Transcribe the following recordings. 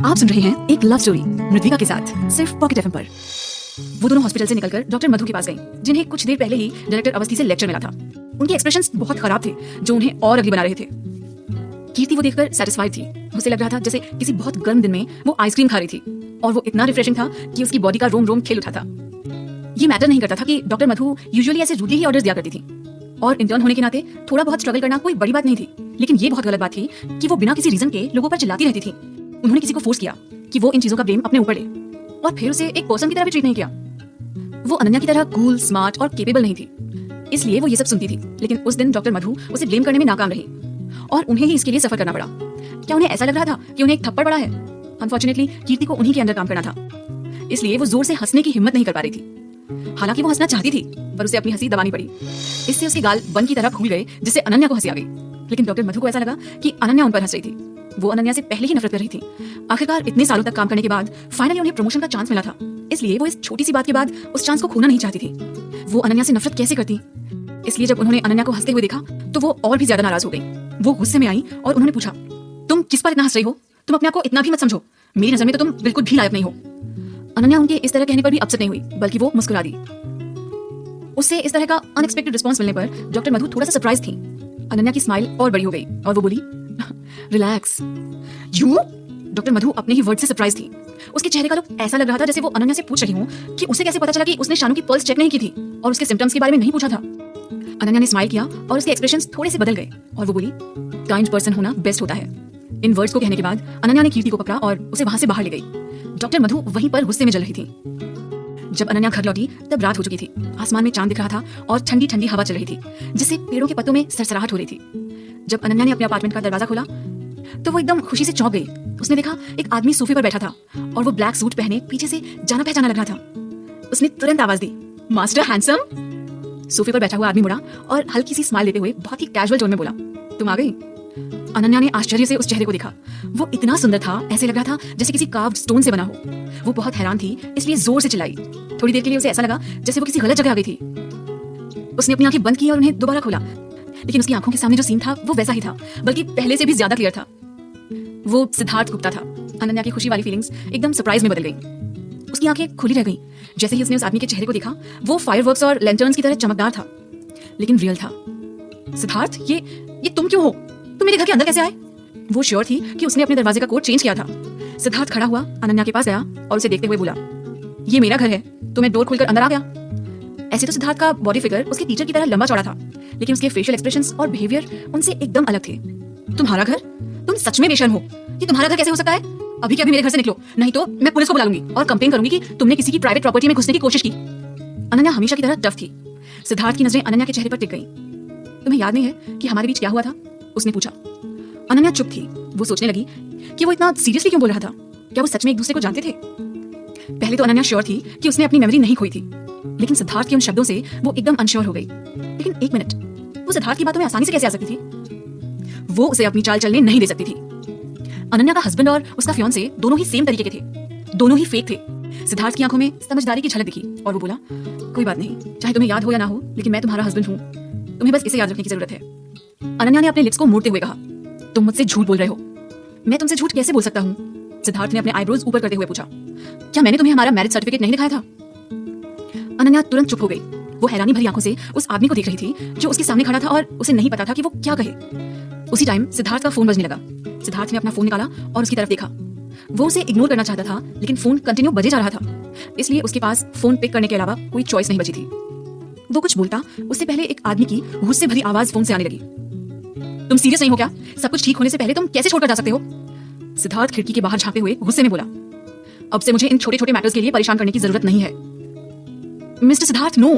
आप सुन रहे हैं एक लव स्टोरी मृदविका के साथ सिर्फ पॉकेट एफएम पर। वो दोनों हॉस्पिटल से निकलकर डॉक्टर मधु के पास गईं, जिन्हें कुछ देर पहले ही डायरेक्टर अवस्थी से लेक्चर मिला था। उनके एक्सप्रेशंस बहुत खराब थे, जो उन्हें और अगली बना रहे थे। कीर्ति वो देखकर सेटिस्फाइड थी। उसे लग रहा था जैसे किसी बहुत गर्म दिन में वो आइसक्रीम खा रही थी और वो इतना रिफ्रेशिंग था कि उसकी बॉडी का रोम रोम खिल उठा था। ये मैटर नहीं करता था कि डॉक्टर मधु यूजुअली ऐसे रूडली ही ऑर्डर्स दिया करती थी और इंटर्न होने के नाते थोड़ा बहुत स्ट्रगल करना कोई बड़ी बात नहीं थी। लेकिन ये बहुत गलत बात थी कि वो बिना किसी रीजन के लोगों पर चिल्लाती रहती थी। उन्होंने किसी को फोर्स किया कि वो इन चीजों का ब्लेम अपने ऊपर ले और फिर उसे एक पर्सन की तरह भी ट्रीट नहीं किया। वो अनन्या की तरह कूल, स्मार्ट और केपेबल नहीं थी, इसलिए वो ये सब सुनती थी। लेकिन उस दिन डॉक्टर मधु उसे ब्लेम करने में नाकाम रही और उन्हें ही इसके लिए सफर करना पड़ा। क्या उन्हें ऐसा लग रहा था कि उन्हें एक थप्पड़ पड़ा है? अनफॉर्चुनेटली कीर्ति को उन्हीं के अंदर काम करना था, इसलिए वो जोर से हंसने की हिम्मत नहीं कर पा रही थी। हालांकि वो हंसना चाहती थी, पर उसे अपनी हंसी दबानी पड़ी। इससे उसके गाल बन की तरह फूल गए, जिससे अनन्या को हंसी आ गई। लेकिन डॉक्टर मधु को ऐसा लगा कि अनन्या उन पर हंस रही थी। वो अनन्या से पहले ही नफरत कर रही थी। आखिरकार इतने सालों तक काम करने के बाद फाइनली उन्हें प्रमोशन का चांस मिला था, इसलिए वो इस छोटी सी बात के बाद उस चांस को खोना नहीं चाहती थी। वो अनन्या से नफरत कैसे करती? इसलिए जब उन्होंने अनन्या को हंसते हुए देखा तो वो और भी ज्यादा नाराज हो गई। वो गुस्से में आई और उन्होंने पूछा, तुम किस पर इतना हंस रही हो? तुम अपने आप को इतना भी मत समझो। मेरी नजर में तो तुम बिल्कुल भी लायक नहीं हो। अनन्या उनके इस तरह कहने पर भी अपसेट नहीं हुई, बल्कि वो मुस्कुरा दी। उससे इस तरह का अनएक्सपेक्टेड रिस्पांस मिलने पर डॉक्टर मधु थोड़ा सा सरप्राइज थी। अनन्या की स्माइल और बड़ी हो गई और वो बोली, रिलैक्स। यू? डॉक्टर मधु अपने ही वर्ड से सरप्राइज थी। उसके चेहरे का लुक ऐसा लग रहा था जैसे वो अनन्या से पूछ रही हूँ कि उसे कैसे पता चला कि उसने शानू की पल्स चेक नहीं की थी और उसके सिम्टम्स के बारे में नहीं पूछा था। अनन्या ने स्माइल किया और उसके एक्सप्रेशंस थोड़े से बदल गए और वो बोली, काइंड पर्सन होना बेस्ट होता है। इन वर्ड्स को कहने के बाद अनन्या ने कीर्ति को पकड़ा और उसे वहां से बाहर ले गई। डॉक्टर मधु वहीं पर गुस्से में जल रही थी। जब अनन्या घर लौटी तब रात हो चुकी थी। आसमान में चांद दिख रहा था और ठंडी ठंडी हवा चल रही थी, जिससे पेड़ों के पत्तों में सरसराहट हो रही थी। जब अनन्या ने अपने अपार्टमेंट का दरवाजा खोला तो वो एकदम खुशी से चौंक गई। उसने देखा एक आदमी सोफे पर बैठा था और वो ब्लैक सूट पहने पीछे से जाना पहचाना लग रहा था। उसने तुरंत आवाज दी, मास्टर हैंडसम। सोफे पर बैठा हुआ आदमी मुड़ा और हल्की सी स्माइल देते हुए बहुत ही कैजुअल टोन में बोला, तुम आ गई? अनन्या ने आश्चर्य से उस चेहरे को देखा। वो इतना सुंदर था, ऐसे लग रहा था जैसे किसी कार्व्ड स्टोन से बना हो। वो बहुत हैरान थी, इसलिए जोर से चिल्लाई। थोड़ी देर के लिए उसे ऐसा लगा जैसे वो किसी गलत जगह आ गई थी। उसने अपनी आंखें बंद की और उन्हें दोबारा खोला, लेकिन उसकी आंखों के सामने जो सीन था वो वैसा ही था, बल्कि पहले से भी ज्यादा क्लियर था। वो सिद्धार्थ गुप्ता था। अनन्या की खुशी वाली फीलिंग्स एकदम सरप्राइज में बदल गई। उसकी आंखें खुली रह गईं। जैसे ही उसने उस आदमी के चेहरे को देखा, वो फायरवर्क्स और लैंटर्न्स की तरह चमकदार था, लेकिन रियल था। सिद्धार्थ, ये तुम क्यों हो? तुम मेरे घर के अंदर कैसे आए? वो श्योर थी कि उसने अपने दरवाजे का कोड चेंज किया था। सिद्धार्थ खड़ा हुआ, अनन्या के पास गया और उसे देखते हुए बोला, ये मेरा घर है, तो मैं डोर खोलकर अंदर आ गया। ऐसे तो सिद्धार्थ का बॉडी फिगर उसके टीचर की तरह लंबा चौड़ा था, लेकिन उसके फेशियल एक्सप्रेशंस और बिहेवियर उनसे एकदम अलग थे। तुम्हारा घर? तुम सच में बेशर्म हो। ये तुम्हारा घर कैसे हो सकता है? अभी के अभी मेरे घर से निकलो, नहीं तो मैं पुलिस को बुला लूंगी और कंप्लेन करूंगी कि तुमने किसी की प्राइवेट प्रॉपर्टी में घुसने की कोशिश की। अनन्या हमेशा की तरह टफ थी। सिद्धार्थ की नजरें अनन्या के चेहरे पर टिक गईं। तुम्हें याद नहीं है कि हमारे बीच क्या हुआ था? उसने पूछा। अनन्या चुप थी। वो सोचने लगी कि वो इतना सीरियसली क्यों बोल रहा था। क्या वो सच में एक दूसरे को जानते थे? पहले तो अनन्या श्योर थी कि उसने अपनी मेमोरी नहीं खोई थी, लेकिन सिद्धार्थ के उन शब्दों से वो एकदम अनश्योर हो गई। लेकिन एक मिनट, वो सिद्धार्थ की बातों में आसानी से कैसे आ सकती थी? वो उसे अपनी चाल चलने नहीं दे सकती थी। अनन्या का हस्बैंड और उसका फियांसे दोनों ही सेम तरीके के थे, दोनों ही फेक थे। सिद्धार्थ की आंखों में समझदारी की झलक दिखी और वो बोला, कोई बात नहीं, चाहे तुम्हें याद हो या ना हो, लेकिन मैं तुम्हारा हस्बैंड हूँ। तुम्हें बस इसे याद रखने की जरूरत है। अनन्या ने अपने लिप्स को मोड़ते हुए कहा, तुम मुझसे झूठ बोल रहे हो। मैं तुमसे झूठ कैसे बोल सकता हूँ? सिद्धार्थ ने अपने आईब्रोज ऊपर करते हुए पूछा, क्या मैंने तुम्हें हमारा मैरिज सर्टिफिकेट नहीं दिखाया था? अनन्या तुरंत चुप हो गई। वो हैरानी भरी आंखों से उस आदमी को देख रही थी जो उसके सामने खड़ा था और उसे नहीं पता था कि वो क्या कहे। उसी टाइम सिद्धार्थ का फोन बजने लगा। सिद्धार्थ ने अपना फोन निकाला और उसकी तरफ देखा। वो उसे इग्नोर करना चाहता था, लेकिन फोन कंटिन्यू बजे जा रहा था, इसलिए उसके पास फोन पिक करने के अलावा कोई चॉइस नहीं बची थी। वो कुछ बोलता उससे पहले एक आदमी की गुस्से भरी आवाज फोन से आने लगी, तुम सीरियस नहीं हो क्या? सब कुछ ठीक होने से पहले तुम कैसे छोड़कर जा सकते हो? सिद्धार्थ खिड़की के बाहर झांकते हुए गुस्से में बोला, अब से मुझे इन छोटे छोटे मैटर्स के लिए परेशान करने की जरूरत नहीं है। Mister Siddharth, no.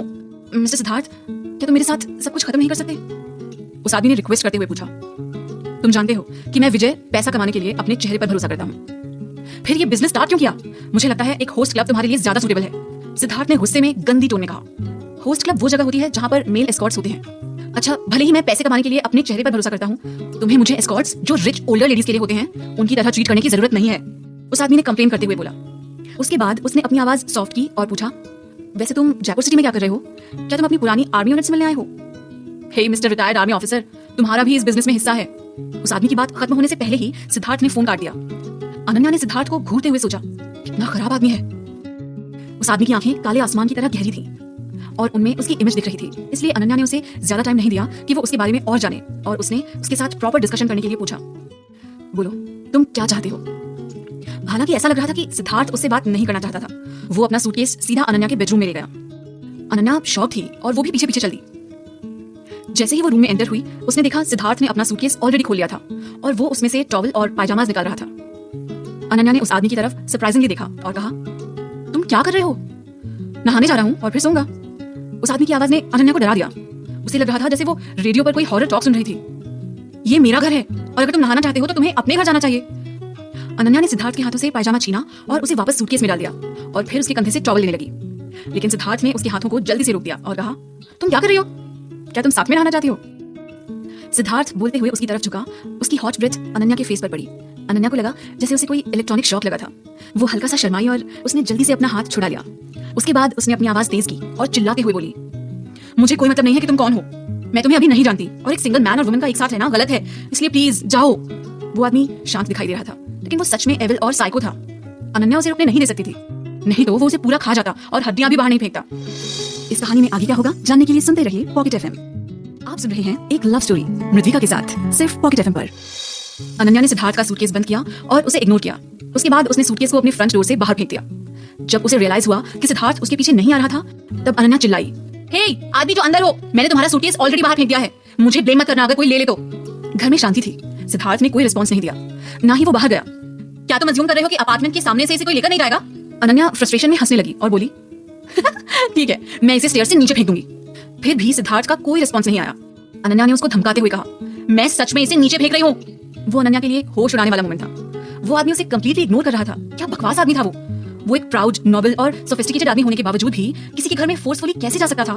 Mister Siddharth, क्या तुम मेरे साथ सब कुछ खत्म नहीं कर सकते? उस आदमी ने रिक्वेस्ट करते हुए पूछा। तुम जानते हो कि मैं विजय पैसा कमाने के लिए अपने चेहरे पर भरोसा करता हूँ। फिर ये बिजनेस स्टार्ट क्यों किया? मुझे लगता है एक होस्ट क्लब तुम्हारे लिए ज्यादा सूटेबल है। सिद्धार्थ ने गुस्से में गंदी टोन में कहा। होस्ट क्लब वो जगह होती है जहाँ पर मेल एस्कॉर्ट्स होते हैं। अच्छा, भले ही मैं पैसे कमाने के लिए अपने चेहरे पर भरोसा करता हूँ, तुम्हें मुझे एस्कॉर्ट्स जो रिच ओल्डर लेडीज के लिए होते हैं उनकी तरह ट्रीट करने की जरूरत नहीं है, उस आदमी ने कंप्लेन करते हुए बोला। उसके बाद उसने अपनी आवाज सॉफ्ट की और पूछा, वैसे तुम जयपुर सिटी में क्या कर रहे हो? क्या तुम अपनी पुरानी आर्मी यूनिट से मिलने आए हो? हे मिस्टर रिटायर्ड आर्मी ऑफिसर, तुम्हारा भी इस बिजनेस में हिस्सा है। उस आदमी की बात खत्म होने से पहले ही सिद्धार्थ ने फोन काट दिया। अनन्या ने सिद्धार्थ को घूरते हुए सोचा, कितना खराब आदमी है। उस आदमी की आंखें काले आसमान की तरह गहरी थी और उनमें उसकी इमेज दिख रही थी। इसलिए अनन्या ने उसे ज्यादा टाइम नहीं दिया कि वो उसके बारे में और जाने, और उसने उसके साथ प्रॉपर डिस्कशन करने के लिए पूछा, बोलो तुम क्या चाहते हो। हालांकि ऐसा लग रहा था कि सिद्धार्थ उससे बात नहीं करना चाहता था। वो अपना सूटकेस सीधा अनन्या के बेडरूम में ले गया। अनन्या शॉक थी और वो भी पीछे पीछे चल दी। जैसे ही वो रूम में एंटर हुई, उसने देखा सिद्धार्थ ने अपना सूटकेस ऑलरेडी खोल लिया था और वो उसमें से टॉवल और पायजामास निकाल रहा था। अनन्या ने उस आदमी की तरफ सरप्राइजिंगली देखा और कहा, तुम क्या कर रहे हो। नहाने जा रहा हूँ और फिर सोऊंगा। उस आदमी की आवाज ने अनन्या को डरा दिया। उसे लग रहा था जैसे वो रेडियो पर कोई हॉरर टॉक सुन रही थी। ये मेरा घर है और अगर तुम नहाना चाहते हो तो तुम्हें अपने घर जाना चाहिए। अनन्या ने सिद्धार्थ के हाथों से पायजामा छीना और उसे वापस सूटकेस में डाल दिया और फिर उसके कंधे से टॉवल लेने लगी। लेकिन सिद्धार्थ ने उसके हाथों को जल्दी से रोक दिया और कहा, तुम क्या कर रही हो, क्या तुम साथ में नहाना चाहती हो। सिद्धार्थ बोलते हुए उसकी तरफ झुका। उसकी हॉट ब्रेथ अनन्या के फेस पर पड़ी। अनन्या को लगा जैसे उसे कोई इलेक्ट्रॉनिक शॉक लगा था। वो हल्का सा शर्माई और उसने जल्दी से अपना हाथ छुड़ा लिया। उसके बाद उसने अपनी आवाज तेज की और चिल्लाते हुए बोली, मुझे कोई मतलब नहीं है कि तुम कौन हो। मैं तुम्हें अभी नहीं जानती और एक सिंगल मैन और वुमन का एक साथ रहना गलत है, इसलिए प्लीज जाओ। वो आदमी शांत दिखाई दे रहा था, लेकिन वो सच में एविल और साइको था। अनन्या उसे रोकने नहीं दे सकती थी, नहीं तो वो उसे पूरा खा जाता और हड्डियां भी बाहर नहीं फेंकता। इस कहानी में आगे क्या होगा जानने के लिए सुनते रहिए पॉकेट एफएम। आप सुन रहे हैं एक लव स्टोरी मृद्विका के साथ, सिर्फ पॉकेट एफएम पर। अनन्या ने सिद्धार्थ का सूटकेस बंद किया और उसे इग्नोर किया। उसके बाद उसने सूटकेस को अपने फ्रंट डोर से बाहर फेंक दिया। जब उसे रियलाइज हुआ कि सिद्धार्थ उसके पीछे नहीं आ रहा था, तब अनन्या चिल्लाई, हे आदमी जो अंदर हो, मैंने तुम्हारा सूटकेस ऑलरेडी बाहर फेंक दिया है, मुझे ब्लेम मत करना अगर कोई ले ले तो। घर में शांति थी। सिद्धार्थ ने कोई रिस्पॉन्स नहीं दिया, ना ही वो बाहर गया। क्या तुम अज्यूम कर रहे हो कि अपार्टमेंट के सामने से इसे कोई लेकर नहीं जाएगा। अनन्या फ्रस्ट्रेशन में हंसने लगी और बोली, ठीक है, मैं इसे स्टेयर से नीचे फेंक दूंगी। फिर भी सिद्धार्थ का कोई रिस्पॉन्स नहीं आया। अनन्या ने उसको धमकाते हुए कहा, मैं सच में इसे नीचे फेंक रही हूँ। वो अनन्या के लिए होश उड़ाने वाला मोमेंट था। वो आदमी उसे कंप्लीटली इग्नोर कर रहा था। क्या बकवास आदमी था वो एक प्राउड, नोबल और सोफिस्टिकेटेड आदमी होने के बावजूद भी किसी के घर में फोर्सफुली कैसे जा सकता था।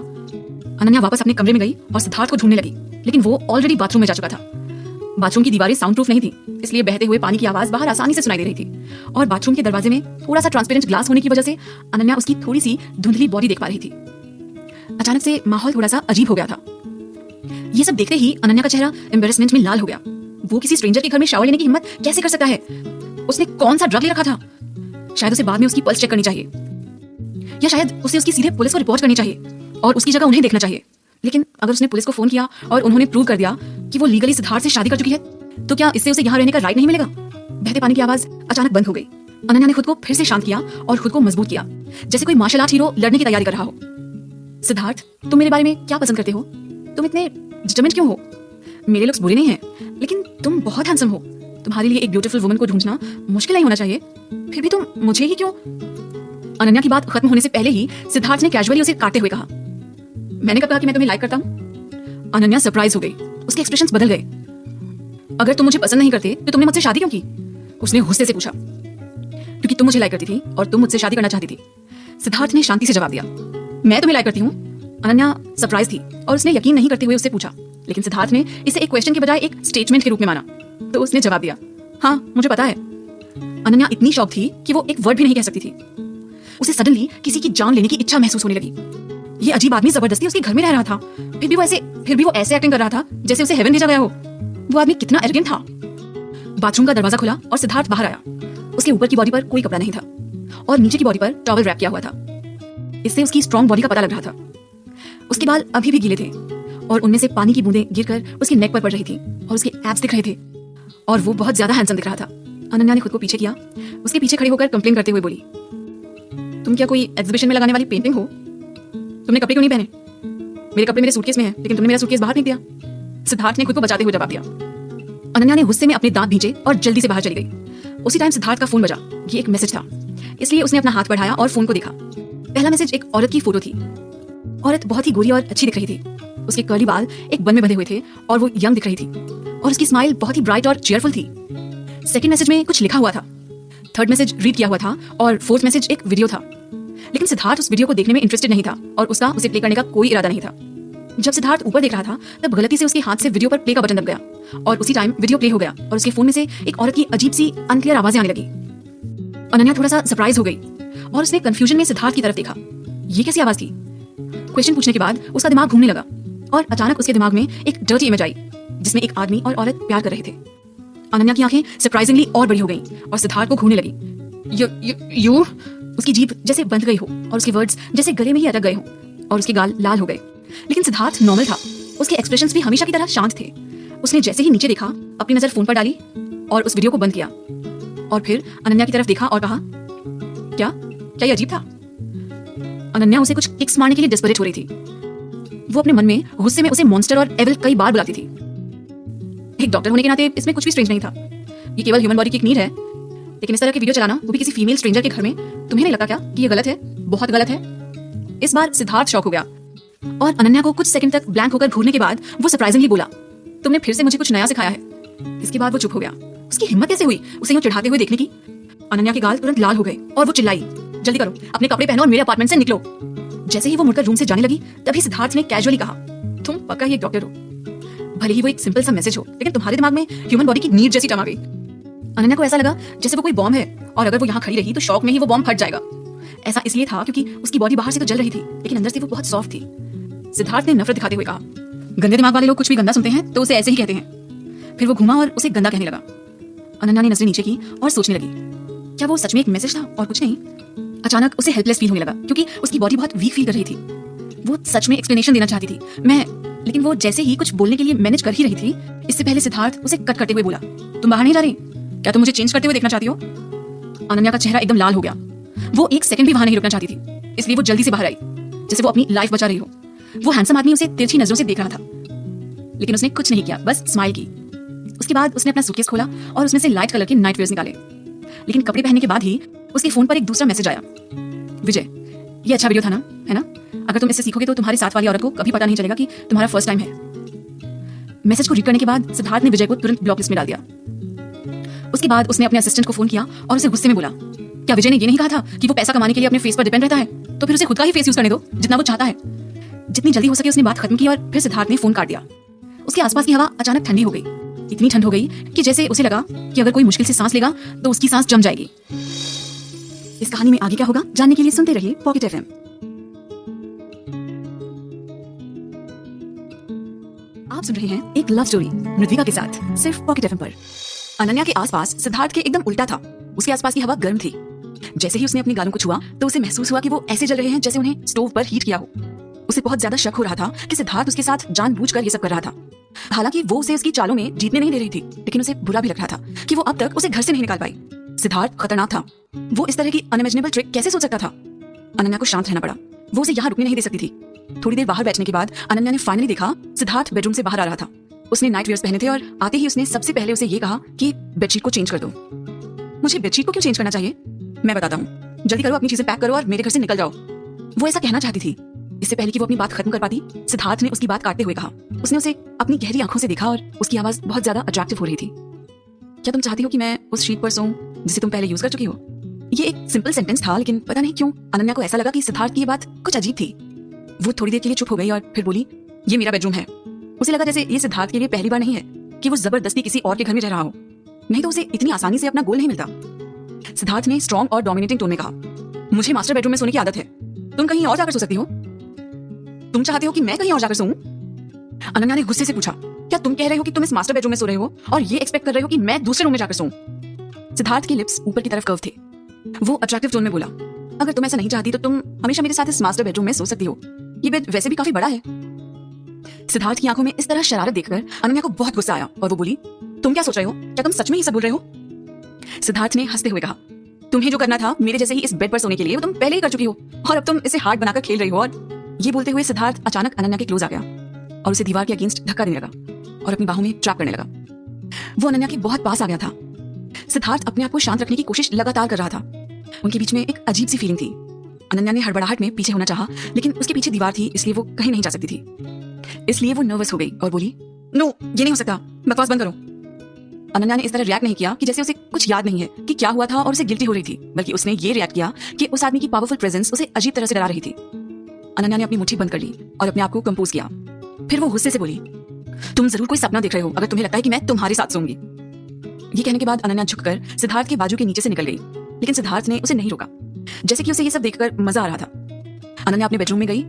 अनन्या वापस अपने कमरे में गई और सिद्धार्थ को ढूंढने लगी, लेकिन वो ऑलरेडी बाथरूम में जा चुका था। बाथरूम की दीवारें साउंड प्रूफ नहीं थी, इसलिए बहते हुए पानी की आवाज बाहर आसानी से सुनाई दे रही थी और बाथरूम के दरवाजे में थोड़ा सा ट्रांसपेरेंट ग्लास होने की वजह से अनन्या उसकी थोड़ी सी धुंधली बॉडी देख पा रही थी। अचानक से माहौल थोड़ा सा अजीब हो गया था। ये सब देखते ही अनन्या का चेहरा एम्बेरसमेंट में लाल हो गया। वो किसी स्ट्रेंजर के घर में शावर लेने की हिम्मत कैसे कर सकता है। उसने कौन सा ड्रग ले रखा था। शायद उसे बाद में उसकी पल्स चेक करनी चाहिए, या शायद उसे उसकी सीधे पुलिस को रिपोर्ट करनी चाहिए और उसकी जगह उन्हें देखना चाहिए। लेकिन अगर उसने पुलिस को फोन किया और उन्होंने प्रूव कर दिया कि वो लीगली सिद्धार्थ से शादी कर चुकी है, तो क्या इससे उसे यहाँ रहने का राइट नहीं मिलेगा। बहते पानी की आवाज अचानक बंद हो गई। अनन्या ने खुद को फिर से शांत किया और खुद को मजबूत किया, जैसे कोई मार्शल आर्ट हीरो लड़ने की तैयारी कर रहा हो। सिद्धार्थ, तुम मेरे बारे में क्या पसंद करते हो? तुम इतने डिटरमिन्ड क्यों हो? मेरे लुक्स बुरे नहीं हैं, लेकिन तुम बहुत हैंडसम हो। तुम्हारे लिए एक ब्यूटीफुल वुमन को ढूंढना मुश्किल नहीं होना चाहिए, फिर भी तुम मुझे ही क्यों? अनन्या की बात खत्म होने से पहले ही सिद्धार्थ ने कैजुअली उसे काटते हुए कहा, मैंने कब कहा कि मैं तुम्हें लाइक करता हूँ? अनन्या सरप्राइज हो गई। उसके एक्सप्रेशंस बदल गए। अगर तुम मुझे पसंद नहीं करते तो तुमने मुझसे शादी क्यों की? उसने गुस्से से पूछा। क्योंकि तुम मुझे लाइक करती थी और तुम मुझसे शादी करना चाहती थी। सिद्धार्थ ने शांति से जवाब दिया। मैं तुम्हें लाइक करती हूँ? अनन्या सरप्राइज थी और उसने यकीन नहीं करते हुए उससे पूछा, लेकिन सिद्धार्थ ने इसे एक क्वेश्चन के बजाय एक स्टेटमेंट के रूप में माना, तो उसने जवाब दिया, हाँ मुझे पता है। अनन्या इतनी शॉक थी कि वो एक वर्ड भी नहीं कह सकती थी। उसे सडनली किसी की जान लेने की इच्छा महसूस होने लगी। ये अजीब आदमी जबरदस्ती उसके घर में रह रहा था, फिर भी वो ऐसे एक्टिंग कर रहा था जैसे उसे हेवन भेजा गया हो। वो आदमी कितना एरोगेंट था। बाथरूम का दरवाजा खुला और सिद्धार्थ बाहर आया। उसके ऊपर की बॉडी पर कोई कपड़ा नहीं था और नीचे की बॉडी पर टॉवल रैप किया हुआ था। इससे उसकी स्ट्रॉन्ग बॉडी का पता लग रहा था। उसके बाल अभी भी गीले थे और उनमें से पानी की बूंदें गिरकर उसके नेक पर पड़ रही थी और उसके एब्स दिख रहे थे और वो बहुत ज्यादा हैंडसम दिख रहा था। अनन्या ने खुद को पीछे किया। उसके पीछे खड़े होकर कंप्लेन करते हुए बोली, तुम क्या कोई एग्जीबिशन में लगाने वाली पेंटिंग हो? तुमने कपड़े क्यों नहीं पहने? मेरे कपड़े मेरे सूटकेस में हैं, लेकिन तुमने मेरा सूटकेस बाहर फेंक दिया। सिद्धार्थ ने खुद को बचाते हुए जवाब दिया। अनन्या ने गुस्से में अपने दांत भींचे और जल्दी से बाहर चली गई। उसी टाइम सिद्धार्थ का फोन बजा। ये एक मैसेज था, इसलिए उसने अपना हाथ बढ़ाया और फोन को देखा। पहला मैसेज एक औरत की फोटो थी। औरत बहुत ही गोरी और अच्छी दिख रही थी। उसके कर्ली बाल एक बन में बंधे हुए थे और वो यंग दिख रही थी और उसकी स्माइल बहुत ही ब्राइट और चेयरफुल थी। सेकंड मैसेज में कुछ लिखा हुआ था। थर्ड मैसेज रीड किया हुआ था और फोर्थ मैसेज एक वीडियो था। लेकिन सिद्धार्थ उस वीडियो को देखने में इंटरेस्टेड नहीं था और उसका उसे प्ले करने का कोई इरादा नहीं था। जब सिद्धार्थ ऊपर देख रहा था तब गलती से उसके हाथ से वीडियो पर प्ले का बटन दब गया और उसी टाइम वीडियो प्ले हो गया और उसके फोन में से एक औरत की अजीब सी अनक्लियर आवाजें आने लगी। अनन्या थोड़ा सा सरप्राइज हो गई और उसने कंफ्यूजन में सिद्धार्थ की तरफ देखा। ये कैसी आवाज थी? क्वेश्चन पूछने के बाद उसका दिमाग घूमने लगा और अचानक उसके दिमाग में एक डर्टी इमेज आई जिसमें एक आदमी और औरत प्यार कर रहे थे। अनन्या की आंखें सरप्राइजिंगली और बड़ी हो गईं और सिद्धार्थ को घूरने लगी। यू उसकी जीभ जैसे बंध गई हो और उसके वर्ड्स जैसे गले में ही अटक गए हो और उसके गाल लाल हो गए। लेकिन सिद्धार्थ नॉर्मल था, उसके एक्सप्रेशंस भी हमेशा की तरह शांत थे। उसने जैसे ही नीचे देखा, अपनी नजर फोन पर डाली और उस वीडियो को बंद किया और फिर अनन्या की तरफ देखा और कहा, क्या क्या ये अजीब था? अनन्या उसे कुछ किक्स मारने के लिए डेस्परेट हो रही थी। वो अपने मन में गुस्से में उसे मॉन्स्टर और एविल कई बार बुलाती थी। एक डॉक्टर होने के नाते इसमें कुछ भी स्ट्रेंज नहीं था। ये केवल ह्यूमन बॉडी की एक नीड है। लेकिन इस तरह की वीडियो चलाना, वो भी किसी फीमेल स्ट्रेंजर के घर में, तुम्हें नहीं लगता क्या कि ये गलत है, बहुत गलत है? इस बार सिद्धार्थ शॉक हो गया और अनन्या को कुछ सेकंड तक ब्लैंक होकर घूरने के बाद वो सरप्राइजिंगली बोला, तुमने फिर से मुझे कुछ नया सिखाया है। इसके बाद वो चुप हो गया। उसकी हिम्मत कैसे हुई उसे यूं चिढ़ाते हुए देखने की? अनन्या के गाल तुरंत लाल हो गए और वो चिल्लाई, जल्दी करो, अपने कपड़े पहनो और मेरे अपार्टमेंट से निकलो। जैसे ही वो मुड़कर रूम से जाने लगी, तभी सिद्धार्थ ने कैजुअली कहा, तुम पक्का ही एक डॉक्टर हो? भले ही वो एक सिंपल सा मैसेज हो, लेकिन तुम्हारे दिमाग में ह्यूमन बॉडी की नीड जैसी टर्म आ गई। अनन्या को ऐसा लगा जैसे वो कोई बॉम्ब है और अगर वो यहाँ खड़ी रही तो शॉक में ही वो बॉम्ब फट जाएगा। ऐसा इसलिए था क्योंकि उसकी बॉडी बाहर से तो जल रही थी, लेकिन अंदर से वो बहुत सॉफ्ट थी। सिद्धार्थ ने नफरत दिखाते हुए कहा, गंदे दिमाग वाले लोग कुछ भी गंदा सुनते हैं तो उसे ऐसे ही कहते हैं। फिर वो घूमा और उसे गंदा कहने लगा। अनन्या ने नजरें नीचे की और सोचने लगी, क्या वो सच में एक मैसेज था और कुछ नहीं? अचानक उसे हेल्पलेस फील होने लगा क्योंकि उसकी बॉडी बहुत वीक फील कर रही थी। वो सच में एक्सप्लेनेशन देना चाहती थी, लेकिन वो जैसे ही कुछ बोलने के लिए मैनेज कर ही रही थी, इससे पहले सिद्धार्थ उसे कट करते हुए बोला, तुम बाहर नहीं जा रही? क्या तुम मुझे चेंज करते हुए देखना चाहती हो? अनन्या का चेहरा एकदम लाल हो गया। वो एक सेकंड भी वहां नहीं रुकना चाहती थी, इसलिए वो जल्दी से बाहर आई जैसे वो अपनी लाइफ बचा रही हो। वो हैंडसम आदमी उसे तिरछी नजरों से देख रहा था, लेकिन उसने कुछ नहीं किया, बस स्माइल की। उसके बाद उसने अपना सूटकेस खोला और उसमें से लाइट कलर के नाइट वेयर्स निकाले। लेकिन कपड़े पहनने के बाद ही उसके फोन पर एक दूसरा मैसेज आया, विजय, ये अच्छा वीडियो था ना, है ना? अगर तुम इससे सीखोगे तो तुम्हारे साथ वाली औरत को कभी पता नहीं चलेगा कि तुम्हारा फर्स्ट टाइम है। मैसेज को रीड करने के बाद सिद्धार्थ ने विजय को तुरंत ब्लॉक लिस्ट में डाल दिया। उसके बाद उसने अपने असिस्टेंट को फोन किया और उसे गुस्से में बोला, क्या विजय ने ये नहीं कहा था कि वो पैसा कमाने के लिए अपने फेस पर डिपेंड रहता है? तो फिर उसे खुद का ही फेस यूज करने दो जितना वो चाहता है। जितनी जल्दी हो सके उसने बात खत्म की और फिर सिद्धार्थ ने फोन काट दिया। उसके आसपास की हवा अचानक ठंडी हो गई, इतनी ठंड हो गई कि जैसे उसे लगा कि अगर कोई मुश्किल से सांस लेगा तो उसकी सांस जम जाएगी। इस कहानी में आगे क्या होगा जानने के लिए सुनते रहिए पॉकेट एफएम। आप सुन रहे हैं एक लव स्टोरी मृदविका के साथ, सिर्फ पॉकेट एफएम पर। अनन्या के आसपास सिद्धार्थ के एकदम उल्टा था। उसके आसपास की हवा गर्म थी। जैसे ही उसने अपने गालों को छुआ तो उसे महसूस हुआ कि वो ऐसे जल रहे हैं जैसे उन्हें स्टोव पर हीट किया हो। उसे बहुत ज्यादा शक हो रहा था कि सिद्धार्थ उसके साथ जानबूझकर ये सब कर रहा था। हालांकि वो उसे उसकी चालों में जीतने नहीं दे रही थी, लेकिन उसे बुरा भी लग रहा था कि वो अब तक उसे घर से नहीं निकाल पाई। सिद्धार्थ खतरनाक था। वो इस तरह की अनइमेजिनेबल ट्रिक कैसे सोच सकता था? अनन्या को शांत रहना पड़ा। वो उसे यहाँ रुकने नहीं दे सकती थी। थोड़ी देर बाहर बैठने के बाद अनन्या ने फाइनली देखा सिद्धार्थ बेडरूम से बाहर आ रहा था। उसने नाइट वेयर्स पहने थे और आते ही उसने सबसे पहले उसे ये कहा कि बेडशीट को चेंज कर दो। मुझे बेडशीट को क्यों चेंज करना चाहिए? मैं बताता हूँ, जल्दी करो, अपनी चीजें पैक करो और मेरे घर से निकल जाओ। वो ऐसा कहना चाहती थी। इससे पहले कि वो अपनी बात खत्म कर पाती, सिद्धार्थ ने उसकी बात काटते हुए कहा। उसने उसे अपनी गहरी आंखों से देखा और उसकी आवाज बहुत ज्यादा अट्रैक्टिव हो रही थी। क्या तुम चाहती हो कि मैं उस शीट पर सोऊं जिसे तुम पहले यूज कर चुकी हो? ये एक सिंपल सेंटेंस था, लेकिन पता नहीं क्यों अनन्या को ऐसा लगा कि सिद्धार्थ की ये बात कुछ अजीब थी। वो थोड़ी देर के लिए चुप हो गई और फिर बोली, ये मेरा बेडरूम है। उसे लगा जैसे ये सिद्धार्थ के लिए पहली बार नहीं है कि वो जबरदस्ती किसी और के घर में रह रहा हो, नहीं तो उसे इतनी आसानी से अपना गोल नहीं मिलता। सिद्धार्थ ने स्ट्रॉन्ग और डोमिनेटिंग टोन में कहा, मुझे मास्टर बेडरूम में सोने की आदत है, तुम कहीं और जाकर सो सकती हो। तुम चाहते हो कि मैं कहीं और जाकर सोऊं? अनन्या ने गुस्से से पूछा, क्या तुम कह रहे हो कि तुम इस मास्टर बेडरूम में सो रहे हो और ये एक्सपेक्ट कर रहे हो कि मैं दूसरे रूम में जाकर सोऊं? सिद्धार्थ के लिप्स ऊपर की तरफ कर्व थे। वो अट्रैक्टिव टोन में बोला, अगर तुम ऐसा नहीं चाहती तो तुम हमेशा मेरे साथ इस मास्टर बेडरूम में सो सकती हो। ये बेड वैसे भी काफी बड़ा है। सिद्धार्थ की आंखों में इस तरह शरारत देखकर अनन्या को बहुत गुस्सा आया और वो बोली, तुम क्या सोच रहे हो? क्या तुम सच में ही सब बोल रहे हो? सिद्धार्थ ने हंसते हुए कहा, तुम्हें जो करना था मेरे जैसे ही इस बेड पर सोने के लिए, वो तुम पहले ही कर चुकी हो और अब तुम इसे हार्ड बनाकर खेल रही हो। और ये बोलते हुए सिद्धार्थ अचानक अनन्या के क्लोज आ गया और उसे दीवार के अगेंस्ट धक्का देने लगा और अपनी बाहों में ट्रैप करने लगा। वो अनन्या के बहुत पास आ गया था। सिद्धार्थ अपने आप को शांत रखने की कोशिश लगातार कर रहा था। उनके बीच में एक अजीब सी फीलिंग थी। अनन्या ने हड़बड़ाहट में पीछे होना चाहा, लेकिन उसके पीछे दीवार थी, इसलिए वो कहीं नहीं जा सकती थी। इसलिए वो नर्वस हो गई और बोली, नो, ये नहीं हो सकता, बकवास बंद करो। अनन्या ने इस तरह रिएक्ट नहीं किया कि जैसे उसे कुछ याद नहीं है कि क्या हुआ था और उसे गिल्टी हो रही थी, बल्कि उसने ये रिएक्ट किया कि उस आदमी की पावरफुल प्रेजेंस उसे अजीब तरह से डरा रही थी। अनन्या ने अपनी मुट्ठी बंद कर ली और अपने आप को कंपोज किया। फिर वो गुस्से से बोली, तुम जरूर कोई सपना देख रहे हो अगर तुम्हें लगता है कि मैं तुम्हारे साथ सोऊंगी। ये कहने के बाद अनन्या झुककर सिद्धार्थ के बाजू के नीचे से निकल गई, लेकिन सिद्धार्थ ने उसे नहीं रोका, जैसे कि उसे ये सब देखकर मजा आ रहा था। अनन्या अपने बेडरूम में गई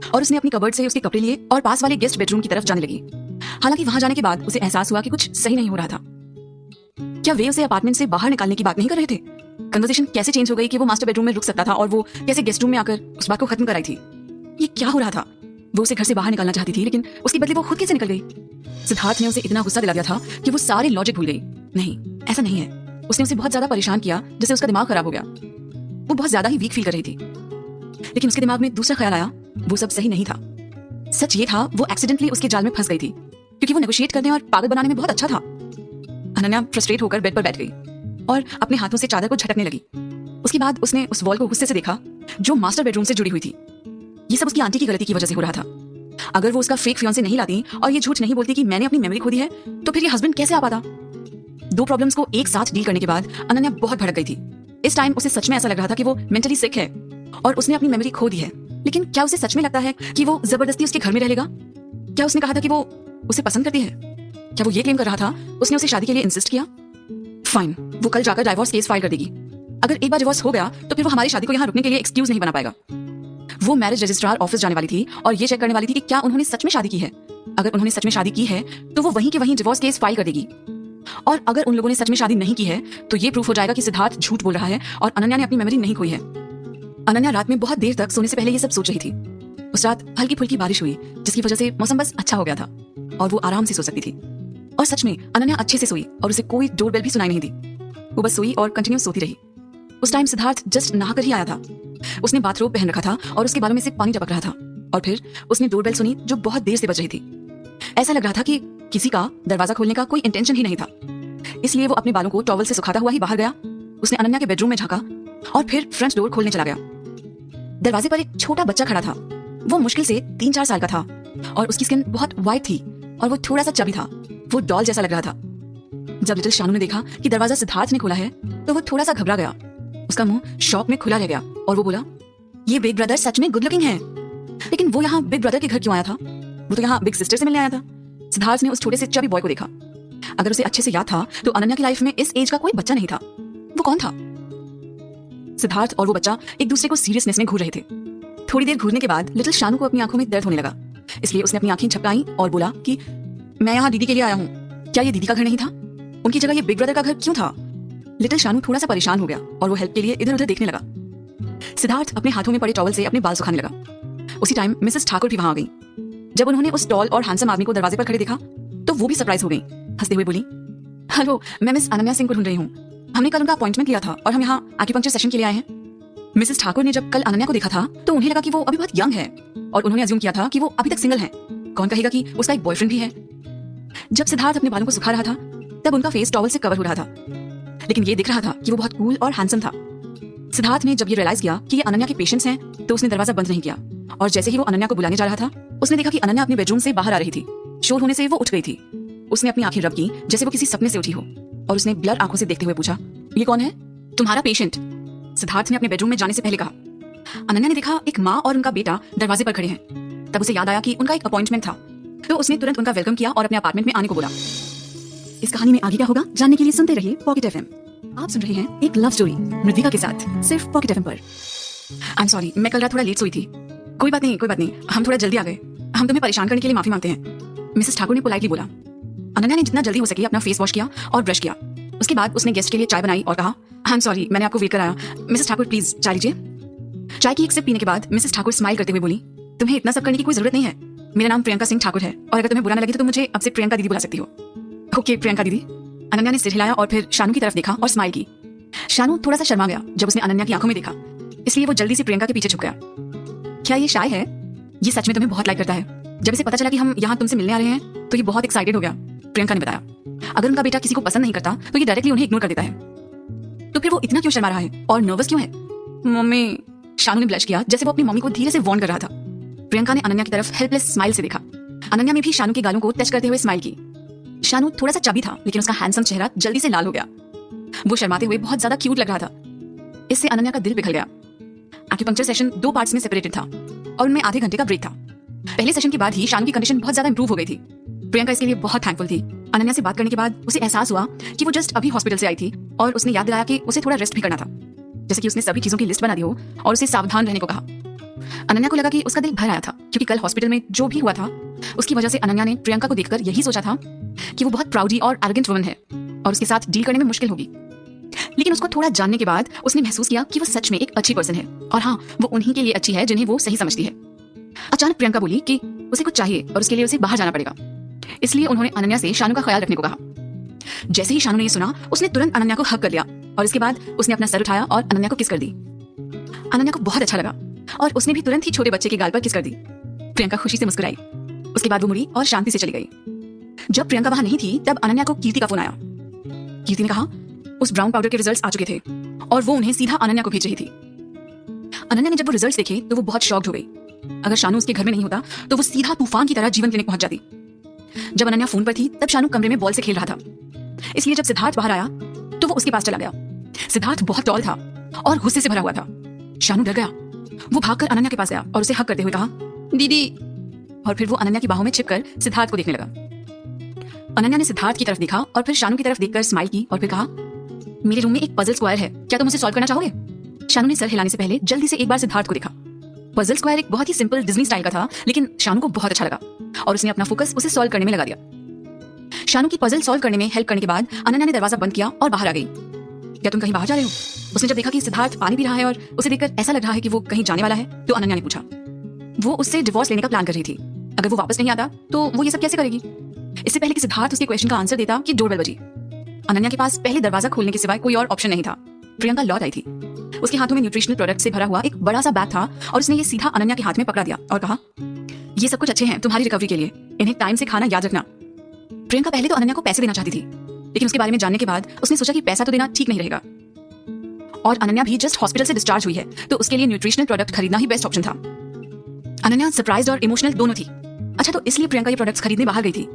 और उसने अपनी कबर्ड से उसके कपड़े लिए और पास वाले गेस्ट बेडरूम की तरफ जाने लगी। हालांकि वहां जाने के बाद उसे एहसास हुआ कि कुछ सही नहीं हो रहा था। क्या वे उसे अपार्टमेंट से बाहर निकालने की बात नहीं कर रहे थे? कन्वर्सेशन कैसे चेंज हो गई कि वो मास्टर बेडरूम में रुक सकता था और वो कैसे गेस्ट रूम में आकर उस बात को खत्म कराई थी? ये क्या हो रहा था? वो उसे घर से बाहर निकालना चाहती थी, लेकिन उसके बदले वो खुद कैसे निकल गई? सिद्धार्थ ने उसे इतना गुस्सा दिला दिया था कि वो सारे लॉजिक भूल गई। नहीं, ऐसा नहीं है। उसने उसे बहुत ज्यादा परेशान किया, जिससे उसका दिमाग खराब हो गया। वो बहुत ज्यादा ही वीक फील कर रही थी, लेकिन उसके दिमाग में दूसरा ख्याल आया, वो सब सही नहीं था। सच ये था, वो एक्सीडेंटली उसके जाल में फंस गई थी, क्योंकि वो नेगोशिएट करने और पागल बनाने में बहुत अच्छा था। अनन्या फ्रस्ट्रेट होकर बेड पर बैठ गई और अपने हाथों से चादर को झटकने लगी। उसके बाद उसने उस वॉल को गुस्से से देखा जो मास्टर बेडरूम से जुड़ी हुई थी। ये सब उसकी आंटी की गलती की वजह से हो रहा था। अगर वो उसका फेक फियांसे नहीं लाती और ये झूठ नहीं बोलती कि मैंने अपनी मेमोरी खो दी है, तो फिर ये हस्बैंड कैसे आ पाता? दो प्रॉब्लम्स को एक साथ डील करने के बाद अनन्या बहुत भड़क गई थी। इस टाइम उसे सच में ऐसा लग रहा था कि वो मेंटली सिक है और उसने अपनी मेमोरी खो दी है। लेकिन क्या उसे सच में लगता है कि वो जबरदस्ती उसके घर में रह लेगा? क्या उसने कहा था कि वो उसे पसंद करती है? क्या वो ये क्लेम कर रहा था उसने उसे शादी के लिए इंसिस्ट किया? फाइन, वो कल जाकर डाइवोर्स केस फाइल कर देगी। अगर एक बार डिवोर्स हो गया तो फिर वो हमारी शादी को यहाँ रुकने के लिए एक्सक्यूज नहीं बना पाएगा। वो मैरिज रजिस्ट्रार ऑफिस जाने वाली थी और ये चेक करने वाली थी कि क्या उन्होंने सच में शादी की है। अगर उन्होंने सच में शादी की है तो वो वहीं के वहीं डिवोर्स केस फाइल कर देगी, और अगर उन लोगों ने सच में शादी नहीं की है तो ये प्रूफ हो जाएगा कि सिद्धार्थ झूठ बोल रहा है और अनन्या ने अपनी मेमोरी नहीं खोई है। अनन्या रात में बहुत देर तक सोने से पहले ये सब सोच रही थी। उस रात हल्की फुल्की बारिश हुई, जिसकी वजह से मौसम बस अच्छा हो गया था और वो आराम से सो सकती थी। और सच में अनन्या अच्छे से सोई और उसे कोई डोरबेल भी सुनाई नहीं दी। वो बस सोई और कंटिन्यू सोती रही। उस टाइम सिद्धार्थ जस्ट नहाकर ही आया था। उसने बाथरोब पहन रखा था और उसके बालों में से पानी टपक रहा था, और फिर उसने डोरबेल सुनी जो बहुत देर से बज रही थी। ऐसा लग रहा था कि किसी का दरवाजा खोलने का कोई इंटेंशन ही नहीं था, इसलिए वो अपने बालों को टॉवल से सुखाता हुआ ही बाहर गया। उसने अनन्या के बेडरूम में झांका और फिर फ्रंट डोर खोलने चला गया। दरवाजे पर एक छोटा बच्चा खड़ा था। वो मुश्किल से 3-4 साल का था और उसकी स्किन बहुत व्हाइट थी और वो थोड़ा सा चबी था। वो डॉल जैसा लग रहा था। जब लिटिल शानू ने देखा कि दरवाजा सिद्धार्थ ने खोला है तो वो थोड़ा सा घबरा गया। उसका मुंह शॉक में खुला रह गया और वो बोला, ये बिग ब्रदर सच में गुड लुकिंग है। लेकिन वो यहाँ बिग ब्रदर के घर क्यों आया था? वो तो यहाँ बिग सिस्टर से मिलने आया था। सिद्धार्थ ने उस छोटे से चबी बॉय को देखा। अगर उसे अच्छे से याद था तो अनन्या की लाइफ में इस एज का कोई बच्चा नहीं था। वो कौन था? सिद्धार्थ और वो बच्चा एक दूसरे को सीरियसनेस में घूर रहे थे। थोड़ी देर घूरने के बाद लिटिल शानू को अपनी आंखों में दर्द होने लगा, इसलिए उसने अपनी आंखें झपकाई और बोला कि मैं यहाँ दीदी के लिए आया हूँ। क्या ये दीदी का घर नहीं था? उनकी जगह ये बिग ब्रदर का घर क्यों था? लिटिल शानू थोड़ा सा परेशान हो गया और वो हेल्प के लिए इधर उधर देखने लगा। सिद्धार्थ अपने हाथों में पड़े टॉवल से अपने बाल सुखाने लगा। उसी टाइम मिसेस ठाकुर भी वहां आ गई। जब उन्होंने उस टॉल और हैंडसम आदमी को दरवाजे पर खड़े देखा तो वो भी सरप्राइज हो गई। हंसते हुए बोली, हेलो, मैं मिस अनन्या सिंह को ढूंढ रही हूँ। हमने कल उनका अपॉइंटमेंट लिया था और हम यहाँ एक्यूपंक्चर सेशन के लिए आए हैं। मिसेस ठाकुर ने जब कल अनन्या को देखा था तो उन्हें लगा कि वो अभी बहुत यंग है और उन्होंने अज्यूम किया था कि वो अभी तक सिंगल है। कौन कहेगा कि उसका एक बॉयफ्रेंड भी है। जब सिद्धार्थ अपने बालों को सुखा रहा था तब उनका फेस टॉवल से कवर हो रहा था, लेकिन ये दिख रहा था कि वो बहुत कूल और हैंडसम था। सिद्धार्थ ने जब ये रियलाइज किया कि ये अनन्या के पेशेंट्स हैं तो उसने दरवाजा बंद नहीं किया, और जैसे ही वो अनन्या को बुलाने जा रहा था उसने देखा कि अनन्या अपने बेडरूम से बाहर आ रही थी। शोर होने से वो उठ गई थी। उसने अपनी आंखें रब की जैसे वो किसी सपने से उठी हो और उसने ब्लर आंखों से देखते हुए पूछा, ये कौन है? तुम्हारा पेशेंट, सिद्धार्थ ने अपने बेडरूम में जाने से पहले कहा। अनन्या ने देखा एक माँ और उनका बेटा दरवाजे पर खड़े हैं। तब उसे याद आया कि उनका एक अपॉइंटमेंट था, तो उसने तुरंत उनका वेलकम किया और अपने अपार्टमेंट में आने को बोला। इस कहानी में आगे क्या होगा जानने के लिए सुनते रहिए पॉकेट एफएम। आप सुन रहे हैं एक लव स्टोरी मृतिका के साथ, सिर्फ पॉकेट एफएम पर। आई एम सॉरी, मैं कल रात थोड़ा लेट सोई थी। कोई बात नहीं, हम थोड़ा जल्दी आ गए। हम तुम्हें परेशान करने के लिए माफी मांगते हैं, मिसेस ठाकुर ने पोलाइटली बोला। अनन्या ने जितना जल्दी हो सके अपना फेस वॉश किया और ब्रश किया। उसके बाद उसने गेस्ट के लिए चाय बनाई और कहा, आई एम सॉरी, मैंने आपको वेट कराया। मिसेस ठाकुर प्लीज चाय लीजिए। चाय की एक सिप पीने के बाद मिसेस ठाकुर स्माइल करते हुए बोली, तुम्हें इतना सब करने की कोई जरूरत नहीं है। मेरा नाम प्रियंका सिंह ठाकुर है और अगर तुम्हें बुरा न लगे तो तुम मुझे अब से प्रियंका दीदी बुला सकती हो। ओके प्रियंका दीदी। अनन्या ने सिर हिलाया और फिर शानू की तरफ देखा और स्माइल की। शानू थोड़ा सा शर्मा गया जब उसने अनन्या की आंखों में देखा, इसलिए वो जल्दी से प्रियंका के पीछे छुप गया। क्या ये शाय है? ये सच में तुम्हें बहुत लाइक करता है। जब इसे पता चला कि हम यहाँ तुमसे मिलने आ रहे हैं तो ये बहुत एक्साइटेड हो गया, प्रियंका ने बताया। अगर उनका बेटा किसी को पसंद नहीं करता तो ये डायरेक्टली उन्हें इग्नोर कर देता है। तो फिर वो इतना क्यों शर्मा रहा है और नर्वस क्यों है? मम्मी, शानू ने ब्लश किया जैसे वो अपनी मम्मी को धीरे से वार्न कर रहा था। प्रियंका ने अनन्या की तरफ हेल्पलेस स्माइल से देखा। अनन्या ने भी शानू के गालों को टच करते हुए स्माइल की। शानू थोड़ा सा चबी था लेकिन उसका हैंडसम चेहरा जल्दी से लाल हो गया। वो शर्माते हुए बहुत ज्यादा क्यूट लग रहा था। इससे अनन्या का दिल पिघल गया। एक्यूपंक्चर सेशन 2 पार्ट्स में सेपरेटेड था और उनमें आधे घंटे का ब्रेक था। पहले सेशन के बाद ही शानू की कंडीशन बहुत ज्यादा इंप्रूव हो गई थी। प्रियंका इसके लिए बहुत थैंकफुल थी। अनन्या से बात करने के बाद उसे एहसास हुआ कि वो जस्ट अभी हॉस्पिटल से आई थी और उसने याद दिलाया कि उसे थोड़ा रेस्ट भी करना था, जैसे कि उसने सभी चीजों की लिस्ट बना दी हो और उसे सावधान रहने को कहा। अनन्या को लगा कि उसका दिल भर आया था क्योंकि कल हॉस्पिटल में जो भी हुआ था उसकी वजह से अनन्या ने प्रियंका को देखकर यही सोचा था कि वो बहुत प्राउडी और एरोगेंट वुमन है और उसके साथ डील करने में मुश्किल होगी। लेकिन उसको थोड़ा जानने के बाद उसने महसूस किया कि वो सच में एक अच्छी पर्सन है, और हाँ, वो उन्हीं के लिए अच्छी है जिन्हें वो सही समझती है। अचानक प्रियंका बोली कि उसे कुछ चाहिए और उसके लिए उसे बाहर जाना पड़ेगा। इसलिए उन्होंने अनन्या से शानू का ख्याल रखने को कहा। जैसे ही शानू ने ये सुना, उसने तुरंत अनन्या को हग कर लिया और इसके बाद उसने अपना सर उठाया और अनन्या को किस कर दी। अनन्या को बहुत अच्छा लगा और उसने भी तुरंत ही छोटे बच्चे के गाल पर किस कर दी। प्रियंका खुशी से मुस्कुराई। उसके बाद वो मुड़ी और शांति से चली गई। जब प्रियंका वहां नहीं थी, तब अनन्या को कीर्ति का फोन आया। कीर्ति ने कहा उस ब्राउन पाउडर के रिजल्ट्स आ चुके थे और वो उन्हें सीधा अनन्या को भेज रही थी। अनन्या ने जब वो रिजल्ट्स देखे तो वो बहुत शॉक्ड हो गई। अगर शानू उसके घर में नहीं होता तो वो सीधा तूफान की तरह जीवन क्लिनिक पहुंच जाती। जब अनन्या फोन पर थी, तब शानू कमरे में बॉल से खेल रहा था। इसलिए जब सिद्धार्थ बाहर आया तो वो उसके पास चला गया। सिद्धार्थ बहुत टॉल था और गुस्से से भरा हुआ था। शानू डर गया। वो भागकर अनन्या के पास गया और उसे हग करते हुए कहा, दीदी। और फिर वो अनन्या की बाहों में छिपकर सिद्धार्थ को देखने लगा। अनन्या ने सिद्धार्थ की तरफ देखा और फिर शानू की तरफ देखकर स्माइल की और फिर कहा, मेरे रूम में एक पजल स्क्वायर है, क्या तुम उसे सॉल्व करना चाहोगे? शानू ने सर हिलाने से पहले जल्दी से एक बार सिद्धार्थ को देखा। पजल स्क्वायर एक बहुत ही सिंपल डिज्नी स्टाइल का था, लेकिन शानू को बहुत अच्छा लगा और उसने अपना फोकस उसे सॉल्व करने में लगा दिया। शानू की पजल सॉल्व करने में हेल्प करने के बाद अनन्या ने दरवाजा बंद किया और बाहर आ गई। क्या तुम कहीं बाहर जा रहे हो? उसने जब देखा कि सिद्धार्थ पानी पी रहा है और उसे देखकर ऐसा लग रहा है कि वो कहीं जाने वाला है, तो अनन्या ने पूछा। वो उससे डिवोर्स लेने का प्लान कर रही थी। अगर वो वापस नहीं आता तो वो ये सब कैसे करेगी? इससे पहले कि सिद्धार्थ उसके क्वेश्चन का आंसर देता कि डोरबेल बजी। अनन्या के पास पहले दरवाजा खोलने के सिवाय कोई और ऑप्शन नहीं था। प्रियंका लौट आई थी। उसके हाथों में न्यूट्रिशनल प्रोडक्ट से भरा हुआ एक बड़ा सा बैग था और उसने ये सीधा अनन्या के हाथ में पकड़ा दिया और कहा, ये सब कुछ अच्छे हैं तुम्हारी रिकवरी के लिए, इन्हें टाइम से खाना याद रखना। प्रियंका पहले तो अनन्या को पैसे देना चाहती थी, लेकिन उसके बारे में जानने के बाद उसने सोचा कि पैसा तो देना ठीक नहीं रहेगा और अनन्या भी जस्ट हॉस्पिटल से डिस्चार्ज हुई है, तो उसके लिए न्यूट्रिशनल प्रोडक्ट खरीदना ही बेस्ट ऑप्शन था। अनन्या सरप्राइज्ड और इमोशनल दोनों थी। अच्छा, तो इसलिए प्रियंका ये प्रोडक्ट्स खरीदने बाहर गई थी।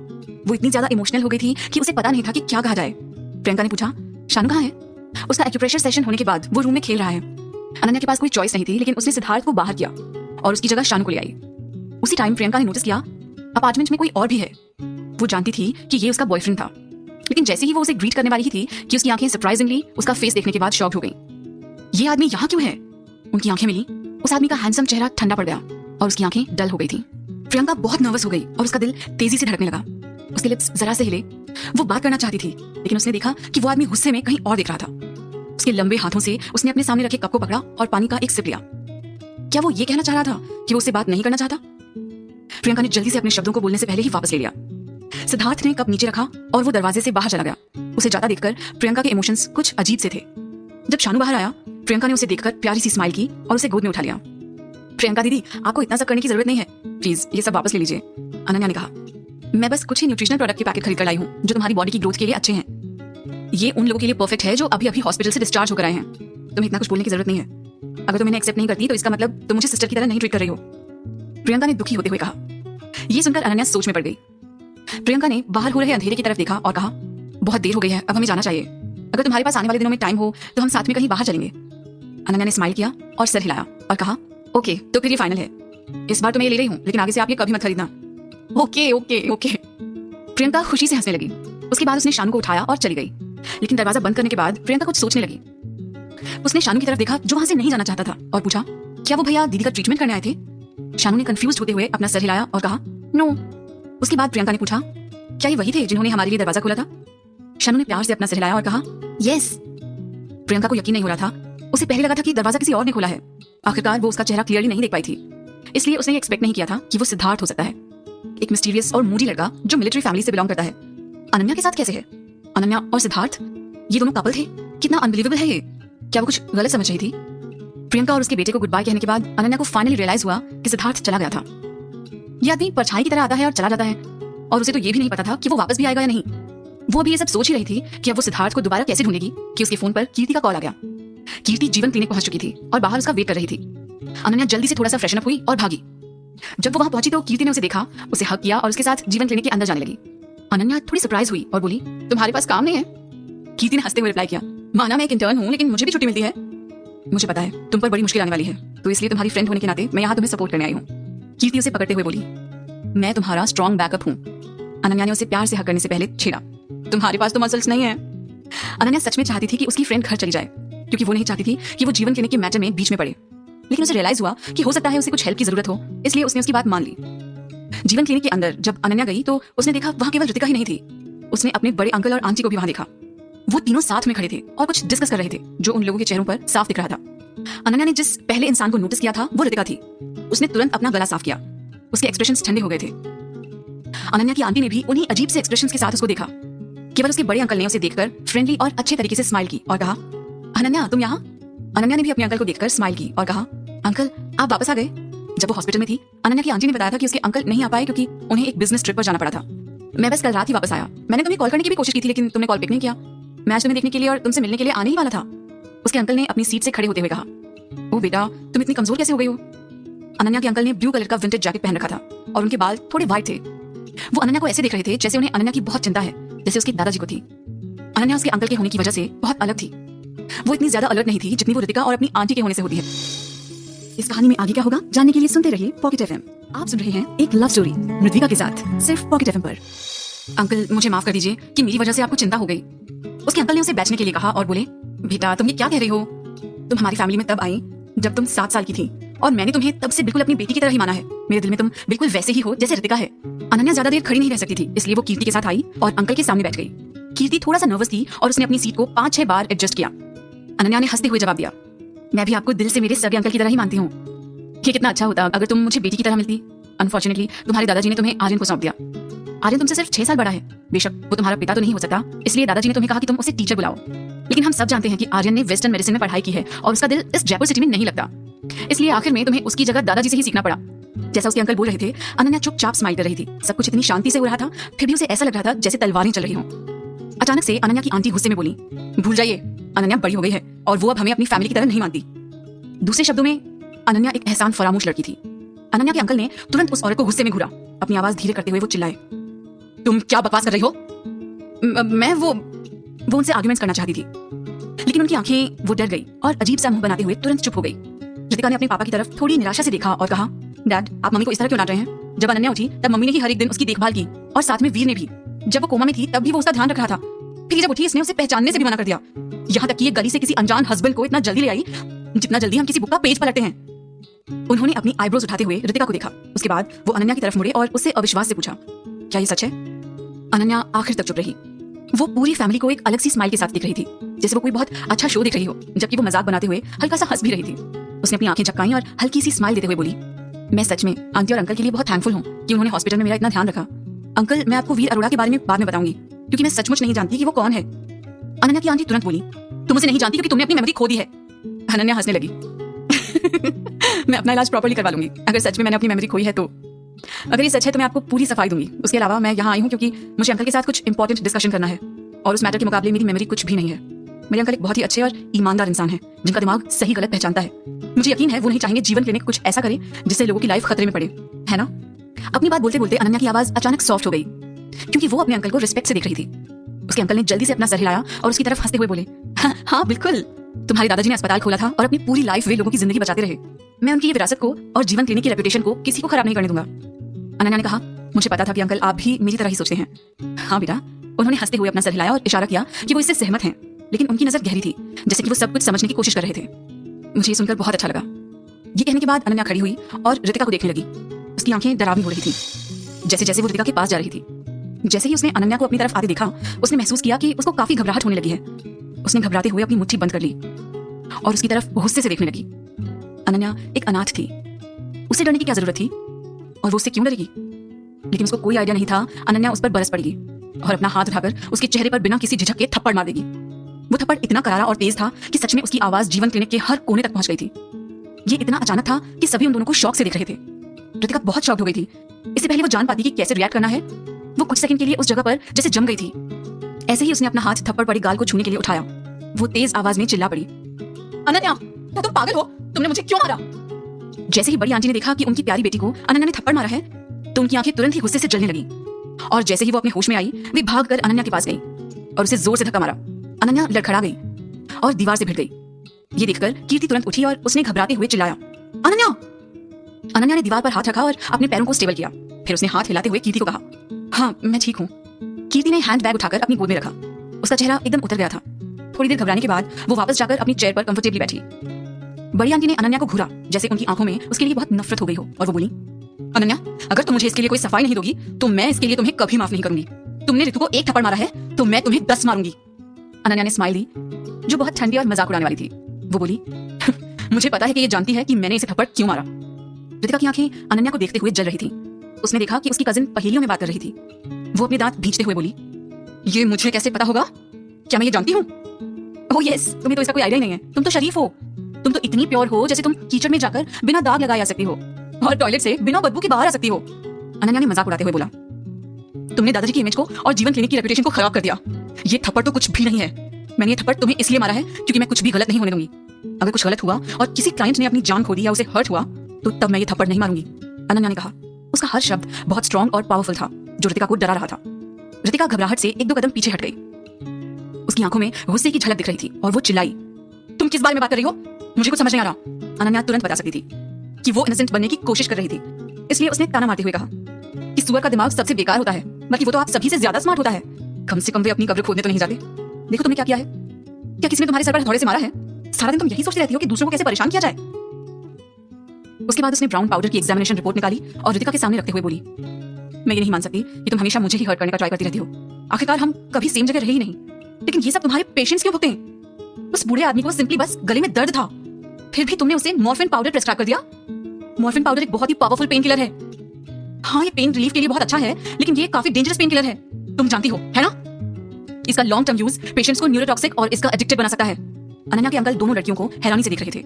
वो इतनी ज्यादा इमोशनल हो गई थी कि उसे पता नहीं था कि क्या कहा जाए। प्रियंका ने पूछा, शानू कहाँ है? उसका एक्यूप्रेशर सेशन होने के बाद वो रूम में खेल रहा है। अनन्या के पास कोई चॉइस नहीं थी, लेकिन उसने सिद्धार्थ को बाहर किया और उसकी जगह शानू को ले आई। उसी टाइम प्रियंका ने नोटिस किया अपार्टमेंट में कोई और भी है। वो जानती थी कि ये उसका बॉयफ्रेंड था, लेकिन जैसे ही वो उसे ग्रीट करने वाली ही थी कि उसकी आंखें सरप्राइजिंगली उसका फेस देखने के बाद शॉक्ड हो गई। ये आदमी यहाँ क्यों है? उनकी आंखें मिली। उस आदमी का हैंडसम चेहरा ठंडा पड़ गया और उसकी आंखें डल हो गई थी। प्रियंका बहुत नर्वस हो गई और उसका दिल तेजी से धड़कने लगा। उसके लिप्स जरा से हिले। वो बात करना चाहती थी, लेकिन उसने देखा कि वो आदमी गुस्से में कहीं और देख रहा था। उसके लंबे हाथों से उसने अपने सामने रखे कप को पकड़ा और पानी का एक सिप लिया। क्या वो ये कहना चाह रहा था कि वो उससे बात नहीं करना चाहता? प्रियंका ने जल्दी से अपने शब्दों को बोलने से पहले ही वापस ले लिया। सिद्धार्थ ने कप नीचे रखा और वो दरवाजे से बाहर चला गया। उसे जाता देखकर प्रियंका के इमोशंस कुछ अजीब से थे। जब शानू बाहर आया, प्रियंका ने उसे देखकर प्यारी सी स्माइल की और उसे गोद में उठा लिया। प्रियंका दीदी, आपको इतना सब करने की जरूरत नहीं है, प्लीज ये सब वापस ले लीजिए। अनन्या ने कहा, मैं बस कुछ ही न्यूट्रिशनल प्रोडक्ट के पैकेट खरीद कर लाई हूँ जो तुम्हारी बॉडी की ग्रोथ के लिए अच्छे हैं। ये उन लोगों के लिए परफेक्ट है जो अभी अभी हॉस्पिटल से डिस्चार्ज होकर आए हैं। तुम्हें इतना कुछ बोलने की जरूरत नहीं है। अगर तुम इन्हें एक्सेप्ट नहीं करती तो इसका मतलब तुम मुझे सिस्टर की तरह नहीं ट्रीट कर रही हो। प्रियंका ने दुखी होते हुए कहा। ये सुनकर अनन्या सोच में पड़ गई। प्रियंका ने बाहर हो रहे अंधेरे की तरफ देखा और कहा, बहुत देर हो गई है, अब हमें जाना चाहिए। अगर तुम्हारे पास आने वाले दिनों में टाइम हो तो हम साथ में कहीं बाहर चलेंगे। अनन्या ने स्माइल किया और सर हिलाया और कहा, ओके, तो फिर ये फाइनल है। इस बार तो मैं ये ले रही हूँ, लेकिन आगे से आप ये कभी मत खरीदना। Okay okay okay. प्रियंका खुशी से हंसने लगी। उसके बाद उसने शानू को उठाया और चली गई, लेकिन दरवाजा बंद करने के बाद प्रियंका कुछ सोचने लगी। उसने शानू की तरफ देखा जो वहां से नहीं जाना चाहता था और पूछा, क्या वो भैया दीदी का ट्रीटमेंट करने आए थे? शानू ने कंफ्यूज होते हुए अपना सर हिलाया और कहा, नो। उसके बाद प्रियंका ने पूछा, क्या ये वही थे जिन्होंने हमारे लिए दरवाजा खोला था? शानू ने प्यार से अपना सर हिलाया और कहा, यस। प्रियंका को यकीन नहीं हो रहा था। उसे पहले लगा था कि दरवाजा किसी और ने खोला है। आखिरकार वो उसका चेहरा क्लियरली नहीं देख पाई थी, इसलिए उसने एक्सपेक्ट नहीं किया था कि वो सिद्धार्थ हो सकता है, एक मिस्टीरियस और मूडी लड़का जो मिलिट्री फैमिली से बिलोंग करता है। अनन्या के साथ कैसे है? अनन्या और सिद्धार्थ, ये दोनों कपल थे? कितना अनबिलीवेबल है ये। क्या वो कुछ गलत समझ रही थी? प्रियंका और उसके बेटे को गुड बाय कहने के बाद अनन्या को फाइनली रियलाइज हुआ कि सिद्धार्थ चला गया था। ये आदमी परछाई की तरह आता है और चला जाता है, और उसे तो ये भी नहीं पता था कि वो वापस भी आएगा या नहीं। वो अभी ये सब सोच ही रही थी कि अब वो सिद्धार्थ को दोबारा कैसे ढूंढेगी कि उसके फोन पर कीर्ति का कॉल आ गया। कीर्ति जीवन क्लिनिक पहुंच चुकी थी और बाहर उसका वेट कर रही थी। अनन्या जल्दी से थोड़ा सा फ्रेशन अप हुई और भागी। जब वो वहां पहुंची तो कीर्ति ने उसे देखा, उसे हग किया और उसके साथ जीवन क्लिनिक के अंदर जाने लगी। अनन्या थोड़ी सरप्राइज हुई और बोली, तुम्हारे पास काम नहीं है? कीर्ति ने हंसते हुए रिप्लाई किया, माना मैं एक इंटर्न हूं, लेकिन मुझे भी छुट्टी मिलती है। मुझे पता है तुम पर बड़ी मुश्किल आने वाली है, तो इसलिए तुम्हारी फ्रेंड होने के नाते मैं यहाँ तुम्हें सपोर्ट करने आई हूँ। कीर्ति उसे पकड़ते हुए बोली, मैं तुम्हारा स्ट्रॉन्ग बैकअप हूँ। अनन्या ने उसे प्यार से हग करने से पहले छेड़ा, तुम्हारे पास तो मसल्स नहीं है। अनन्या सच में चाहती थी कि उसकी फ्रेंड घर चली जाए, क्योंकि वो नहीं चाहती थी कि वो जीवन क्लिनिक के मैटर में बीच में पड़े। लेकिन उसे रियलाइज हुआ कि हो सकता है उसे कुछ हेल्प की जरूरत हो, इसलिए उसने उसकी बात मान ली। जीवन क्लिनिक के अंदर जब अनन्या गई तो उसने देखा वहां केवल ऋतिका ही नहीं थी। उसने अपने बड़े अंकल और आंटी को भी वहां देखा। वो तीनों साथ में खड़े थे और कुछ डिस्कस कर रहे थे जो उन लोगों के चेहरों पर साफ दिख रहा था। अनन्या ने जिस पहले इंसान को नोटिस किया था वो रितिका थी। उसने तुरंत अपना गला साफ किया। उसके एक्सप्रेशंस ठंडे हो गए थे। अनन्या की आंटी ने भी उन्हीं अजीब से एक्सप्रेशंस के साथ उसको देखा। केवल उसके बड़े अंकल ने उसे देखकर फ्रेंडली और अच्छे तरीके से स्माइल की और कहा, अनन्या तुम यहाँ? अनन्या ने भी अपने अंकल को देखकर स्माइल की और कहा, अंकल आप वापस आ गए? जब वो हॉस्पिटल में थी, अनन्या की आंटी ने बताया था कि उसके अंकल नहीं आ पाए क्योंकि उन्हें एक बिजनेस ट्रिप पर जाना पड़ा था। मैं बस कल रात ही वापस आया। मैंने तुम्हें कॉल करने की भी कोशिश की थी लेकिन तुमने कॉल पिक नहीं किया। मैं आज तुम्हें देखने के लिए और तुमसे मिलने के लिए आने ही वाला था। उसके अंकल ने अपनी सीट से खड़े होते हुए कहा, ओ बेटा तुम इतनी कमजोर कैसे हो गई हो? अनन्या के अंकल ने ब्लू कलर का विंटेज जैकेट पहन रखा था और उनके बाल थोड़े व्हाइट थे। वो अनन्या को ऐसे देख रहे थे जैसे उन्हें अनन्या की बहुत चिंता है, जैसे उसके दादाजी को थी। अनन्या उसके अंकल के होने की वजह से बहुत अलग थी। वो इतनी ज्यादा अलर्ट नहीं थी जितनी वो रितिका और अपनी आंटी के होने से होती है। इस कहानी में आगे क्या होगा जानने के लिए सुनते रहिए पॉकेट एफएम। आप सुन रहे हैं एक लव स्टोरी मृदविका के साथ सिर्फ पॉकेट एफएम पर। अंकल मुझे माफ कर दीजिए कि मेरी वजह से आपको चिंता हो गई। उसके अंकल ने उसे बैठने के लिए कहा और बोले, बेटा तुम ये क्या कह रही हो? तुम हमारी फैमिली में तब आई जब तुम 7 साल की थी और मैंने तुम्हें तब से बिल्कुल अपनी बेटी की तरह ही माना है। मेरे दिल में तुम बिल्कुल वैसे ही हो जैसे रितिका है। अनन्या ज्यादा देर खड़ी नहीं रह सकती थी, इसलिए वो कीर्ति के साथ आई और अंकल के सामने बैठ गई। कीर्ति थोड़ा सा नर्वस थी और उसने अपनी सीट को 5-6 बार एडजस्ट किया। अनन्या ने हंसते हुए जवाब दिया, मैं भी आपको दिल से मेरे सगे अंकल की तरह ही मानती हूँ। ये कितना अच्छा होता अगर तुम मुझे बेटी की तरह मिलती। अनफॉर्चुनेटली तुम्हारे दादाजी ने तुम्हें आर्यन को सौंप दिया। आर्यन तुमसे सिर्फ 6 साल बड़ा है। बेशक वो तुम्हारा पिता तो नहीं हो सकता, इसलिए दादाजी ने तुम्हें कहा कि तुम उसे टीचर बुलाओ। लेकिन हम सब जानते हैं कि आर्यन ने वेस्टर्न मेडिसिन में पढ़ाई की है और उसका दिल इस जयपुर सिटी में नहीं लगता। इसलिए आखिर में तुम्हें उसकी जगह दादाजी से ही सीखना पड़ा। जैसा उसके अंकल बोल रहे थे, अनन्या चुपचाप स्माइल कर रही थी। सब कुछ इतनी शांति से हो रहा था, फिर भी उसे ऐसा लग रहा था जैसे तलवारें चल रही हों। अचानक से अनन्या की आंटी गुस्से में बोली, भूल जाइए, अनन्या बड़ी हो गई है और वो अब हमें अपनी फैमिली की तरह नहीं मानती। दूसरे शब्दों में अनन्या एक एहसान फरामोश लड़की थी। अनन्या के अंकल ने तुरंत उस औरत को गुस्से में घूरा। अपनी आवाज धीरे करते हुए वो चिल्लाए, तुम क्या बकवास कर रही हो? मैं वो उनसे आर्गुमेंट्स करना चाहती थी, लेकिन उनकी आंखें वो डर गई और अजीब सा मुंह बनाते हुए तुरंत चुप हो गई। रितिका ने अपने पापा की तरफ थोड़ी निराशा से देखा और कहा, डैड आप मम्मी को इस तरह क्यों डांट रहे हैं? जब अनन्या उठी तब मम्मी ने ही हर एक दिन उसकी देखभाल की और साथ में वीर ने भी। जब वो कोमा में थी तब भी वो उसका ध्यान रख रहा था। फिर जब उठी इसने उसे पहचानने से भी मना कर दिया। यहाँ तक कि ये गली से किसी अनजान हस्बैंड को इतना जल्दी ले आई जितना जल्दी हम किसी बुक का पेज पलटते हैं। उन्होंने अपनी आईब्रोज उठाते हुए रितिका को देखा। उसके बाद वो अनन्या की तरफ मुड़े और उससे अविश्वास से पूछा, क्या ये सच है? अनन्या आखिर तक चुप रही। वो पूरी फैमिली को एक अलग सी स्माइल के साथ दिख रही थी, जैसे वो कोई बहुत अच्छा शो देख रही हो, जबकि वो मजाक बनाते हुए हल्का सा हंस भी रही थी। उसने अपनी आंखें झपकाई और हल्की सी स्माइल देते हुए बोली, मैं सच में आंटी और अंकल के लिए बहुत थैंकफुल हूँ कि उन्होंने हॉस्पिटल में मेरा इतना ध्यान रखा। अंकल मैं आपको वीर अरोड़ा के बारे में बाद में बताऊंगी क्योंकि मैं सचमुच नहीं जानती कि वो कौन है। अनन्या की आंटी तुरंत बोली, तुम उसे नहीं जानती क्योंकि तुमने अपनी मेमोरी खो दी है। अनन्या हंसने लगी। मैं अपना इलाज प्रॉपर्ली करवा लूंगी अगर सच में मैंने अपनी मेमोरी खोई है तो। अगर ये सच है तो मैं आपको पूरी सफाई दूंगी। उसके अलावा मैं यहाँ आई हूँ क्योंकि मुझे अंकल के साथ कुछ इंपॉर्टेंट डिस्कशन करना है और उस मैटर के मुकाबले मेरी मेमोरी कुछ भी नहीं है। मेरे अंकल एक बहुत ही अच्छे और ईमानदार इंसान है जिनका दिमाग सही गलत पहचानता है। मुझे यकीन है वो नहीं चाहेंगे जीवन क्लिनिक कुछ ऐसा करे जिससे लोगों की लाइफ खतरे में पड़े, है ना? अपनी बात बोलते बोलते अनन्या की आवाज अचानक सॉफ्ट हो गई क्योंकि वो अपने अंकल को रिस्पेक्ट से देख रही थी। उसके अंकल ने जल्दी से अपना सर हिलाया और उसकी तरफ हंसते हुए बोले, हाँ बिल्कुल, तुम्हारे दादाजी ने अस्पताल खोला था और अपनी पूरी लाइफ वे लोगों की जिंदगी बचाते रहे। मैं उनकी ये विरासत को और जीवन क्लिनिक की रेपुटेशन को किसी को खराब नहीं करने दूंगा। अनन्या ने कहा, मुझे पता था कि अंकल आप भी मेरी तरह ही सोचते हैं। हाँ बेटा। उन्होंने हंसते हुए अपना सर हिलाया और इशारा किया कि वो इससे सहमत हैं, लेकिन उनकी नजर गहरी थी, जैसे कि वो सब कुछ समझने की कोशिश कर रहे थे। मुझे ये सुनकर बहुत अच्छा लगा। ये कहने के बाद अनन्या खड़ी हुई और रितिका को देखने लगी। उसकी आंखें डरावनी हो रही थी। जैसे जैसे वो रितिका के पास जा रही थी, जैसे ही उसने अनन्या को अपनी तरफ आते देखा, उसने महसूस किया कि उसको काफी घबराहट होने लगी है। उसने घबराते हुए अपनी मुट्ठी बंद कर ली और उसकी तरफ गुस्से से देखने लगी। अनन्या एक अनाथ थी, उसे डरने की क्या जरूरत थी और वो उससे क्यों डरेगी? लेकिन उसको कोई आइडिया नहीं था अनन्या उस पर बरस पड़ेगी और अपना हाथ उठाकर उसके चेहरे पर बिना किसी झिझक के थप्पड़ मार देगी। वो थप्पड़ इतना करारा और तेज था कि सच में उसकी आवाज जीवन क्लिनिक के हर कोने तक पहुंच गई थी। ये इतना अचानक था कि सभी उन दोनों को शौक से देख रहे थे। रितिका बहुत शॉक्ड हो गई थी। इससे पहले वो जान पाती कि कैसे रिएक्ट करना है, वो कुछ सेकंड के लिए उस जगह पर जैसे जम गई थी। ऐसे ही उसने अपना हाथ थप्पड़ पड़ी गाल को छूने के लिए उठाया। वो तेज आवाज में चिल्ला पड़ी, अनन्या क्या तुम पागल हो? तुमने मुझे क्यों मारा? जैसे ही बड़ी आंटी ने देखा कि उनकी प्यारी बेटी को अनन्या ने थप्पड़ मारा है तो उनकी आंखें तुरंत ही गुस्से से जलने लगी और जैसे ही वो अपने होश में आई, वे भागकर अनन्या के पास गई और उसे जोर से धक्का मारा। अनन्या लड़खड़ा गई और दीवार से भिड़ गई। ये देखकर कीर्ति तुरंत उठी और उसने घबराते हुए चिल्लाया, अनन्या! अनन्या ने दीवार पर हाथ रखा और अपने पैरों को स्टेबल किया। फिर उसने हाथ हिलाते हुए कीर्ति को कहा, हाँ मैं ठीक हूँ। कीर्ति ने हैंड बैग उठाकर अपनी गोद में रखा। उसका चेहरा एकदम उतर गया था। थोड़ी देर घबराने के बाद वो वापस जाकर अपनी चेयर पर कंफर्टेबली बैठी। बड़ी आंटी ने अनन्या को घूरा जैसे उनकी आंखों में उसके लिए बहुत नफरत हो गई हो और वो बोली, अनन्या अगर तुम मुझे इसके लिए कोई सफाई नहीं दोगी तो मैं इसके लिए तुम्हें कभी माफ नहीं करूंगी। तुमने रितु को एक थप्पड़ मारा है तो मैं तुम्हें 10 मारूंगी। अनन्या ने स्माइल दी जो बहुत ठंडी और मजाक उड़ाने वाली थी। वो बोली मुझे पता है कि ये जानती है कि मैंने इसे थप्पड़ क्यों मारा। रितिका की आंखें अनन्या को देखते हुए जल रही थी। उसने देखा कि उसकी कजिन पहेलियों में बात कर रही थी। वो अपने दांत भींचते हुए बोली, ये मुझे कैसे पता होगा? क्या मैं ये जानती हूँ? ओह यस, तुम्हें तो इसका कोई आइडिया ही नहीं है। तुम तो शरीफ हो। तुम तो इतनी प्योर हो जैसे तुम कीचड़ में जाकर बिना दाग लगाए आ सकती हो और टॉयलेट से बिना बदबू के बाहर आ सकती हो। अनन्या ने मजाक उड़ाते हुए बोला, तुमने दादाजी की इमेज को और जीवन क्लिनिक की रेपुटेशन को खराब कर दिया। ये थप्पड़ तो कुछ भी नहीं है। मैंने ये थप्पड़ तुम्हें इसलिए मारा है क्योंकि मैं कुछ भी गलत नहीं होने दूंगी। अगर कुछ गलत हुआ और किसी क्लाइंट ने अपनी जान खो दी या उसे हर्ट हुआ तो तब मैं ये थप्पड़ नहीं मारूंगी। अनन्या ने कहा। उसका हर शब्द बहुत स्ट्रॉन्ग और पावरफुल था जो रितिका को डरा रहा था। रितिका घबराहट से एक दो कदम पीछे हट गई। उसकी आंखों में गुस्से की झलक दिख रही थी और वो चिल्लाई, तुम किस बारे में बात कर रही हो? मुझे कुछ समझ नहीं आ रहा। अनन्या तुरंत बता सकती थी कि वो इनोसेंट बनने की कोशिश कर रही थी, इसलिए उसने ताना मारते हुए कहा कि सुअर का दिमाग सबसे बेकार होता है, बल्कि वो तो आप सभी से ज्यादा स्मार्ट होता है। कम से कम वे अपनी कब्र खोदने तो नहीं जाते। देखो तुमने क्या किया है। क्या किसी ने तुम्हारे सर पर हथौड़े से मारा है? सारा दिन तुम यही सोचती रहती हो कि दूसरों को कैसे परेशान किया जाए। उसके बाद उसने ब्राउन पाउडर की एग्जामिनेशन रिपोर्ट निकाली और रितिका के सामने रखते हुए बोली, मैं ये नहीं मान सकती कि तुम हमेशा मुझे ही हर्ट करने का ट्राई करती रहती हो। आखिरकार हम कभी सेम जगह रहे ही नहीं, लेकिन ये सब तुम्हारे पेशेंट्स क्यों भुगते हैं? उस बूढ़े आदमी को सिंपली बस गले में दर्द था, फिर भी तुमने उसे मॉर्फिन पाउडर प्रेस्क्राइब कर दिया। मॉर्फिन पाउडर एक बहुत ही पावरफुल पेन किलर है। हाँ, ये पेन रिलीफ के लिए बहुत अच्छा है, लेकिन ये काफी डेंजरस पेन किलर है। तुम जानती हो, है ना? इसका लॉन्ग टर्म यूज पेशेंट्स को न्यूरोटॉक्सिक और इसका एडिक्टेड बना सकता है। अनन्या के अंकल दोनों लड़कियों को हैरानी से देख रहे थे।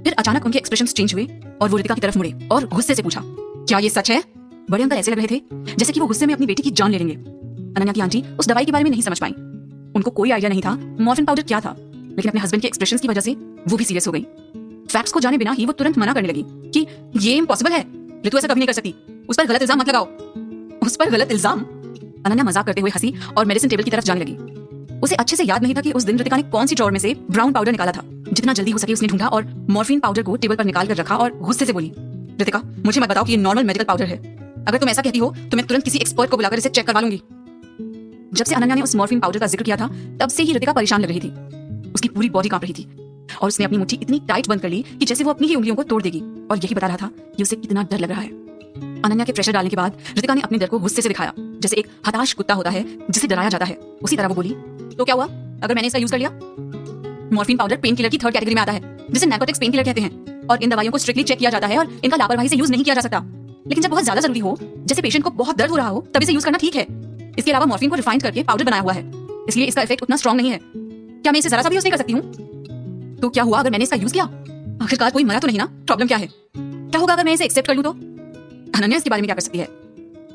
फिर अचानक उनके एक्सप्रेशंस चेंज हुए और वो रितिका की तरफ मुड़े और गुस्से से पूछा, क्या ये सच है? बड़े अंकल ऐसे लग रहे थे जैसे कि वो गुस्से में अपनी बेटी की जान ले लेंगे। अनन्या की आंटी उस दवाई के बारे में नहीं समझ पाई। उनको कोई आइडिया नहीं था मॉर्फिन पाउडर क्या था, लेकिन अपने हस्बैंड के एक्सप्रेशंस की वजह से वो भी सीरियस हो गई। फैक्ट्स को जाने बिना ही वो तुरंत मना करने लगी कि ये इम्पॉसिबल है, रितु ऐसा कभी नहीं कर सकती। उस पर गलत इल्जाम मत लगाओ। उस पर गलत इल्जाम? अनन्या मजाक करते हुए हंसी और मेडिसिन टेबल की तरफ जाने लगी। उसे अच्छे से याद नहीं था कि उस दिन रितिका ने कौन सी ड्रॉअर में से ब्राउन पाउडर निकाला था। जितना जल्दी हो सके उसने ढूंढा और मॉर्फिन पाउडर को टेबल पर निकाल कर रखा और गुस्से से बोली, रितिका मुझे मत बताओ कि ये नॉर्मल मेडिकल पाउडर है। अगर तुम ऐसा कहती हो तो मैं तुरंत किसी एक्सपर्ट को बुलाकर इसे चेक करवा लूंगी। जब से अनन्या ने उस मॉर्फिन पाउडर का जिक्र किया था तब से ही रितिका परेशान लग रही थी। उसकी पूरी बॉडी कांप रही थी और उसने अपनी मुट्ठी इतनी टाइट बंद कर ली कि जैसे वो अपनी ही उंगलियों को तोड़ देगी, और यही बता रहा था कि उसे कितना डर लग रहा है। अनन्या के प्रेशर डालने के बाद रितिका ने अपने डर को गुस्से से दिखाया, जैसे एक हताश कुत्ता होता है जिसे डराया जाता है। उसी तरह वो बोली, तो क्या हुआ अगर मैंने इसका यूज कर लिया? मॉर्फिन पाउडर पेन किलर की थर्ड कैटेगरी में आता है, जिसे नार्कोटिक्स पेन किलर कहते हैं, और इन दवाइयों को स्ट्रिक्टली चेक किया जाता है और इनका लापरवाही से यूज नहीं किया जा सकता। लेकिन जब बहुत ज्यादा जरूरी हो, जैसे पेशेंट को बहुत दर्द हो रहा हो, तब इसे यूज करना ठीक है। इसके अलावा मॉर्फिन को रिफाइन करके पाउडर बनाया हुआ है, इसलिए इसका इफेक्ट उतना स्ट्रॉन्ग नहीं है। क्या मैं इसे जरा सा भी यूज नहीं कर सकती हूँ? तो क्या हुआ अगर मैंने इसका यूज किया? आखिरकार कोई मरा तो नहीं ना? प्रॉब्लम क्या है? क्या होगा अगर मैं इसे एक्सेप्ट कर लूं तो? अनन्या इसके बारे में क्या कर सकती है?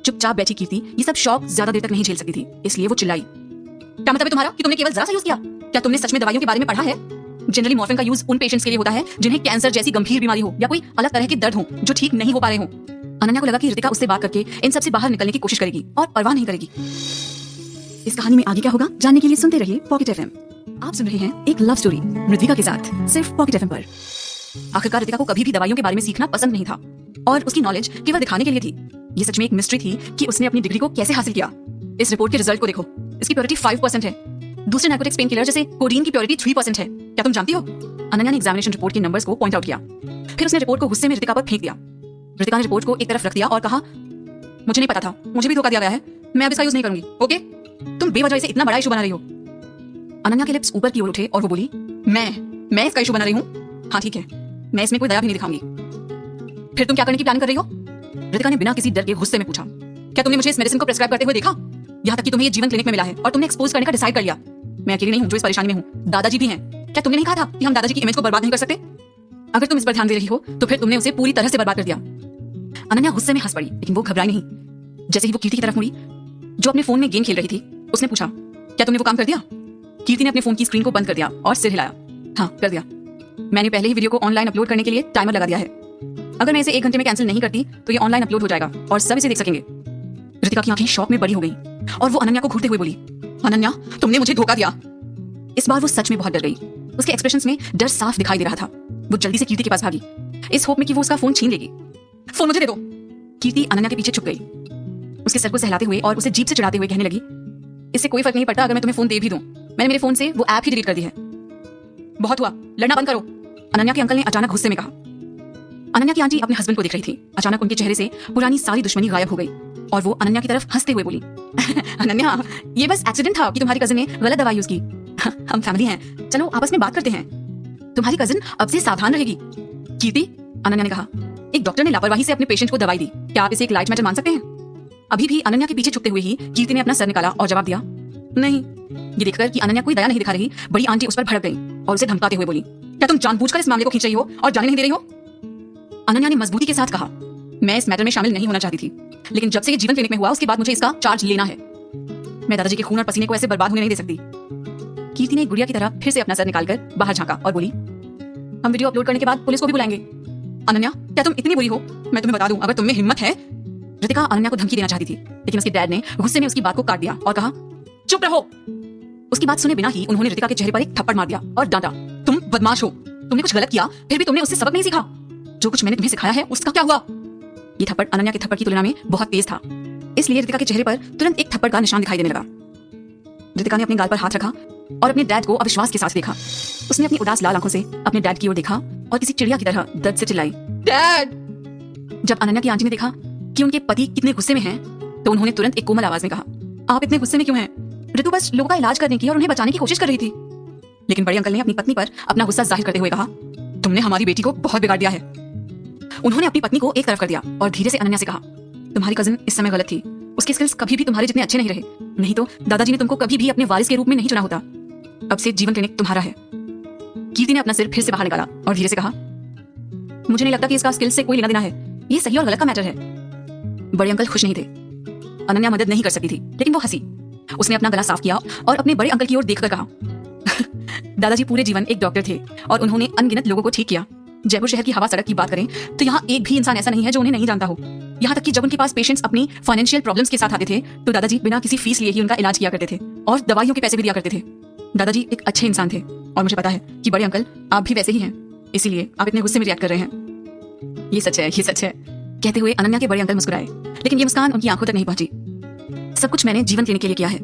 चुपचाप बैठी कीर्ति ये सब शॉक ज्यादा देर तक नहीं झेल सकती थी, इसलिए वो चिल्लाई, क्या मतलब है तुम्हारा कि तुमने केवल जरा सा यूज किया? क्या तुमने सच में दवाइयों के बारे में पढ़ा है? जनरली मॉर्फिन का यूज उन पेशेंट्स के लिए होता है जिन्हें कैंसर जैसी गंभीर बीमारी हो या कोई अलग तरह के दर्द हो जो ठीक नहीं हो पा रहे हो। अनन्या को लगा कि रितिका उससे बात करके इन सब से बाहर निकलने की कोशिश करेगी और परवाह नहीं करेगी। इस कहानी में आगे क्या होगा जानने के लिए सुनते रहिए पॉकेट एफएम। आप सुन रहे हैं एक लव स्टोरी मृतिका के साथ, सिर्फ पॉकेट एफएम पर। आखिरकार रितिका को कभी भी दवाइयों के बारे में सीखना पसंद नहीं था और उसकी नॉलेज केवल दिखाने के लिए थी। ये सच में एक मिस्ट्री थी कि उसने अपनी डिग्री को कैसे हासिल किया। इस रिपोर्ट के रिजल्ट को देखो, इसकी प्योरिटी 5% है। दूसरे नार्कोटिक्स पेन किलर जैसे कोडीन की प्योरिटी 3% है। क्या तुम जानती हो? अनन्या ने एग्जामिनेशन रिपोर्ट के नंबर्स को पॉइंट आउट किया, फिर उसने रिपोर्ट को गुस्से में रितिका पर फेंक दिया। रितिका ने रिपोर्ट को एक तरफ रख दिया और कहा, मुझे नहीं पता था, मुझे भी धोखा दिया गया है, मैं अब इसका यूज नहीं करूंगी। ओके, तुम बेवजह इसे इतना बड़ा इशू बना रही हो। अनन्या के लिप्स ऊपर की ओर उठे और वो बोली, मैं इसका इशू बना रही हूँ? हाँ ठीक है, मैं इसमें कोई दया भी नहीं दिखाऊंगी। फिर तुम क्या करने की प्लानिंग कर रही हो? रितिका ने बिना किसी डर के गुस्से में पूछा, क्या तुमने मुझे इस मेडिसिन को प्रेस्क्राइब करते हुए देखा? यहाँ तक कि तुम्हें ये जीवन क्लिनिक में मिला है और तुमने एक्सपोज करने का डिसाइड कर लिया। मैं अकेली नहीं हूँ जो इस परेशानी में हूँ, दादाजी भी हैं। क्या तुमने नहीं कहा था कि हम दादाजी की इमेज को बर्बाद नहीं कर सकते? अगर तुम इस पर ध्यान दे रही हो तो फिर तुमने उसे पूरी तरह से बर्बाद कर दिया। अनन्या गुस्से में हंस पड़ी, लेकिन वो घबराई नहीं। जैसे ही वो कीर्ति की तरफ मुड़ी जो अपने फोन में गेम खेल रही थी, उसने पूछा, क्या तुमने वो काम कर दिया? कीर्ति ने अपने फोन की स्क्रीन को बंद कर दिया और सिर हिलाया। हाँ कर दिया, मैंने पहले ही वीडियो को ऑनलाइन अपलोड करने के लिए टाइमर लगा दिया है। अगर मैं इसे 1 घंटे में कैंसिल नहीं करती तो ये ऑनलाइन अपलोड हो जाएगा और सब इसे देख सकेंगे। रितिका की आंखें शॉक में बड़ी हो गईं और वो अनन्या को घूरते हुए बोली, अनन्या तुमने मुझे धोखा दिया। इस बार वो सच में बहुत डर गई। उसके एक्सप्रेशंस में डर साफ दिखाई दे रहा था। वो जल्दी से कीर्ति के पास भागी, इस होप में कि वो उसका फोन छीन लेगी। फोन मुझे दे दो। कीर्ति अनन्या के पीछे छुप गई, उसके सर को सहलाते हुए और उसे जीभ से चिढ़ाते हुए कहने लगी, इससे कोई फर्क नहीं पड़ता अगर मैं तुम्हें फोन दे भी दूं। मैंने मेरे फोन से वो ऐप ही डिलीट कर दी है। बहुत हुआ, लड़ना बंद करो, अनन्या के अंकल ने अचानक गुस्से में कहा। अनन्या की आंटी अपने हस्बैंड को देख रही थी। अचानक उनके चेहरे से पुरानी सारी दुश्मनी गायब हो गई और वो अनन्या की तरफ हंसते हुए बोली, अनन्या ये बस एक्सीडेंट था कि तुम्हारी कजिन ने गलत दवाई यूज की। हम फैमिली हैं, चलो आपस में बात करते हैं। तुम्हारी कजिन अब से सावधान रहेगी। कीर्ति, अनन्या ने कहा, एक डॉक्टर ने लापरवाही से अपने पेशेंट को दवाई दी, क्या आप इसे एक लाइट मैटर मान सकते हैं? अभी भी अनन्या के पीछे छुपते हुए ही कीर्ति ने अपना सर निकाला और जवाब दिया, नहीं। ये देखकर कि अनन्या कोई दया नहीं दिखा रही, बड़ी आंटी उस पर भड़क गई और उसे धमकाते हुए बोली, क्या तुम जानबूझकर इस मामले को खींच रही हो और जाने नहीं दे रही हो? अनन्या ने मजबूती के साथ कहा, मैं इस मैटर में शामिल नहीं होना चाहती थी, लेकिन जब से ये जीवन क्लिनिक में हुआ उसके बाद मुझे इसका चार्ज लेना है। मैं दादाजी के खून और पसीने को ऐसे बर्बाद होने नहीं दे सकती। कीर्ति ने गुड़िया की तरह फिर से अपना सर निकालकर बाहर झांका और बोली, हम वीडियो अपलोड करने के बाद पुलिस को भी बुलाएंगे। अनन्या, क्या तुम इतनी बुरी हो? मैं तुम्हें बता दूं, अगर तुम में हिम्मत है। रितिका अनन्या को धमकी देना चाहती थी, लेकिन उसके डैड ने गुस्से में उसकी बात को काट दिया और कहा, चुप रहो। उसकी बात सुने बिना ही उन्होंने रितिका के चेहरे पर एक थप्पड़ मार दिया और डांटा, तुम बदमाश हो, तुमने कुछ गलत किया, फिर भी तुमने उससे सबक नहीं सीखा। जो कुछ मैंने तुम्हें सिखाया है उसका क्या हुआ? ये थप्पड़ अनन्या के थप्पड़ की तुलना में बहुत तेज था, इसलिए रितिका के चेहरे पर तुरंत एक थप्पड़ का निशान दिखाई देने लगा। रितिका ने अपने गाल पर हाथ रखा और अपने डैड को अविश्वास के साथ देखा। उसने अपनी उदास लाल आंखों से अपने डैड की ओर देखा और किसी चिड़िया की तरह दर्द से चिल्लाई, डैड। जब अनन्या की आंटी ने देखा कि उनके पति कितने गुस्से में हैं, तो उन्होंने तुरंत एक कोमल आवाज में कहा, आप इतने गुस्से में क्यों हैं? ऋतु बस लोगों का इलाज करने की और उन्हें बचाने की कोशिश कर रही थी। लेकिन बड़े अंकल ने अपनी पत्नी पर अपना गुस्सा जाहिर करते हुए कहा, तुमने हमारी बेटी को बहुत बिगाड़ दिया है। उन्होंने अपनी पत्नी को एक तरफ कर दिया और धीरे से अनन्या से कहा, तुम्हारी कजिन इस समय गलत थी, उसके स्किल्स कभी भी तुम्हारे जितने अच्छे नहीं रहे, नहीं तो दादाजी ने तुमको कभी भी अपने वारिस के रूप में नहीं चुना होता। अब से जीवन क्लिनिक तुम्हारा है। कीर्ति ने अपना सिर फिर से बाहर निकाला और धीरे से कहा, मुझे नहीं लगता कि इसका स्किल्स से कोई लेना देना है, ये सही और गलत का मैटर है। बड़े अंकल खुश नहीं थे। अनन्या मदद नहीं कर सकती थी, लेकिन वो हंसी। उसने अपना गला साफ किया और अपने बड़े अंकल की ओर देखकर कहा, दादाजी पूरे जीवन एक डॉक्टर थे और उन्होंने अनगिनत लोगों को ठीक किया। जयपुर शहर की हवा सड़क की बात करें तो यहाँ एक भी इंसान ऐसा नहीं है जो उन्हें नहीं जानता हो। यहाँ तक कि जब उनके पास पेशेंट्स अपनी फाइनेंशियल प्रॉब्लम्स के साथ आते थे तो दादाजी बिना किसी फीस लिए ही उनका इलाज किया करते थे और दवाइयों के पैसे भी दिया करते थे। दादाजी एक अच्छे इंसान थे और मुझे पता है कि बड़े अंकल आप भी वैसे ही हैं, इसीलिए आप इतने गुस्से में रिएक्ट कर रहे हैं। ये सच है, ये सच है। कहते हुए अनन्या के बड़े अंकल मुस्कुराए, लेकिन ये मुस्कान उनकी आंखों तक नहीं पहुंची। सब कुछ मैंने जीवन क्लिनिक के लिए किया है।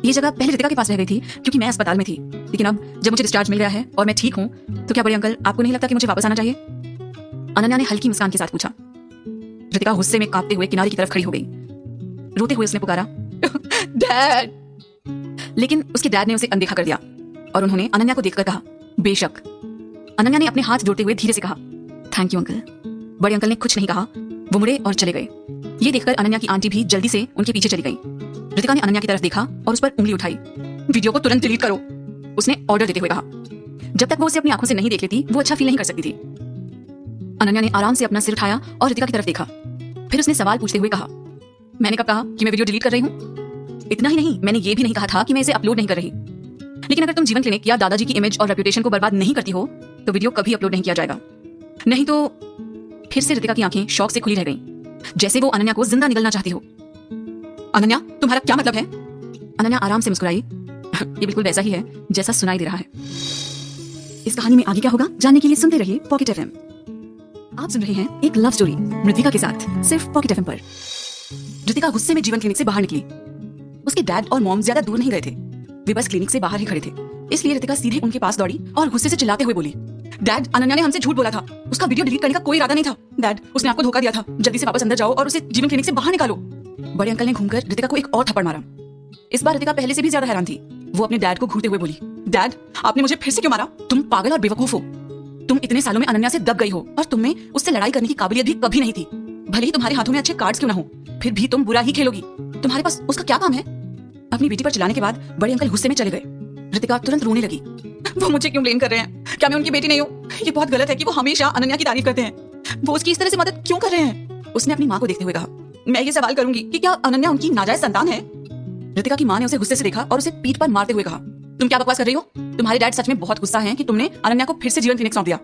ये जगह पहले रितिका के पास रह गई थी क्योंकि मैं अस्पताल में थी, लेकिन अब जब मुझे डिस्चार्ज मिल गया है और मैं ठीक हूँ, तो क्या बड़े अंकल आपको नहीं लगता कि मुझे वापस आना चाहिए? अनन्या ने हल्की मुस्कान के साथ पूछा। रितिका गुस्से में कांपते हुए किनारे की तरफ खड़ी हो गई। रोते हुए उसने पुकारा, डैड। लेकिन उसके डैड ने उसे अनदेखा कर दिया और उन्होंने अनन्या को देखकर कहा, बेशक। अनन्या ने अपने हाथ जोड़ते हुए धीरे से कहा, थैंक यू अंकल। बड़े अंकल ने कुछ नहीं कहा, वो मुड़े और चले गए। ये देखकर अनन्या की आंटी भी जल्दी से उनके पीछे चली गई। रितिका ने अनन्या की तरफ देखा और उस पर उंगली उठाई। वीडियो को तुरंत डिलीट करो, उसने ऑर्डर देते हुए कहा। जब तक वो उसे अपनी आंखों से नहीं देख लेती वो अच्छा फील नहीं कर सकती थी। अनन्या ने आराम से अपना सिर उठाया और रितिका की तरफ देखा। फिर उसने सवाल पूछते हुए कहा, मैंने कब कहा कि मैं वीडियो डिलीट कर रही हूँ? इतना ही नहीं, मैंने ये भी नहीं कहा था कि मैं इसे अपलोड नहीं कर रही। लेकिन अगर तुम जीवन क्लिनिक या दादाजी की इमेज और रेपुटेशन को बर्बाद नहीं करती हो तो वीडियो कभी अपलोड नहीं किया जाएगा। नहीं तो। फिर से रितिका की आंखें शौक से खुली रह गईं, जैसे वो अनन्या को जिंदा निगलना चाहती हो। अनन्या, तुम्हारा क्या मतलब है? अनन्या आराम से मुस्कुराई। ये बिल्कुल वैसा ही है जैसा सुनाई दे रहा है। इस कहानी में आगे क्या होगा जानने के लिए सुनते रहिए पॉकेट एफएम। आप सुन रहे हैं एक लव स्टोरी मृतिका के साथ सिर्फ पॉकेट एफएम पर। रितिका गुस्से में जीवन क्लिनिक से बाहर निकली। उसके डैड और मॉम ज्यादा दूर नहीं गए थे, वे बस क्लिनिक से बाहर ही खड़े थे। इसलिए रितिका सीधे उनके पास दौड़ी और गुस्से से चिल्लाते हुए बोली, डैड, अनन्या ने हमसे झूठ बोला था, उसका वीडियो डिलीट करने का कोई इरादा नहीं था। डैड, उसने आपको धोखा दिया था, जल्दी से वापस अंदर जाओ और उसे जीवन क्लिनिक से बाहर निकालो। बड़े अंकल ने घूमकर रितिका को एक और थप्पड़ मारा। इस बार रितिका पहले से भी ज्यादा हैरान थी। वो अपने डैड को घूरते हुए बोली, डैड, आपने मुझे फिर से क्यों मारा? तुम पागल और बेवकूफ हो। तुम इतने सालों में अनन्या से दब गई हो और तुम में उससे लड़ाई करने की काबिलियत भी कभी नहीं थी। भले ही तुम्हारे हाथों में अच्छे कार्ड्स क्यों ना हो, फिर भी तुम बुरा ही खेलोगी। तुम्हारे पास उसका क्या काम है? अपनी बेटी पर चिल्लाने के बाद बड़े अंकल गुस्से में चले गए। रितिका तुरंत रोने लगी। वो मुझे क्यों ब्लेम कर रहे हैं? क्या मैं उनकी बेटी नहीं हूँ? ये बहुत गलत है कि वो हमेशा अनन्या की तारीफ करते हैं। वो उसकी इस तरह से मदद क्यों कर रहे हैं? उसने अपनी माँ को देखते हुए कहा, मैं ये सवाल करूंगी कि क्या अनन्या उनकी नाजायज संतान है? रितिका की माँ ने उसे गुस्से से देखा और उसे पीठ पर मारते हुए कहा, तुम क्या बकवास कर रही हो? तुम्हारे डैड सच में बहुत गुस्सा हैं कि तुमने अनन्या को फिर से जीवन क्लिनिक सौंप दिया।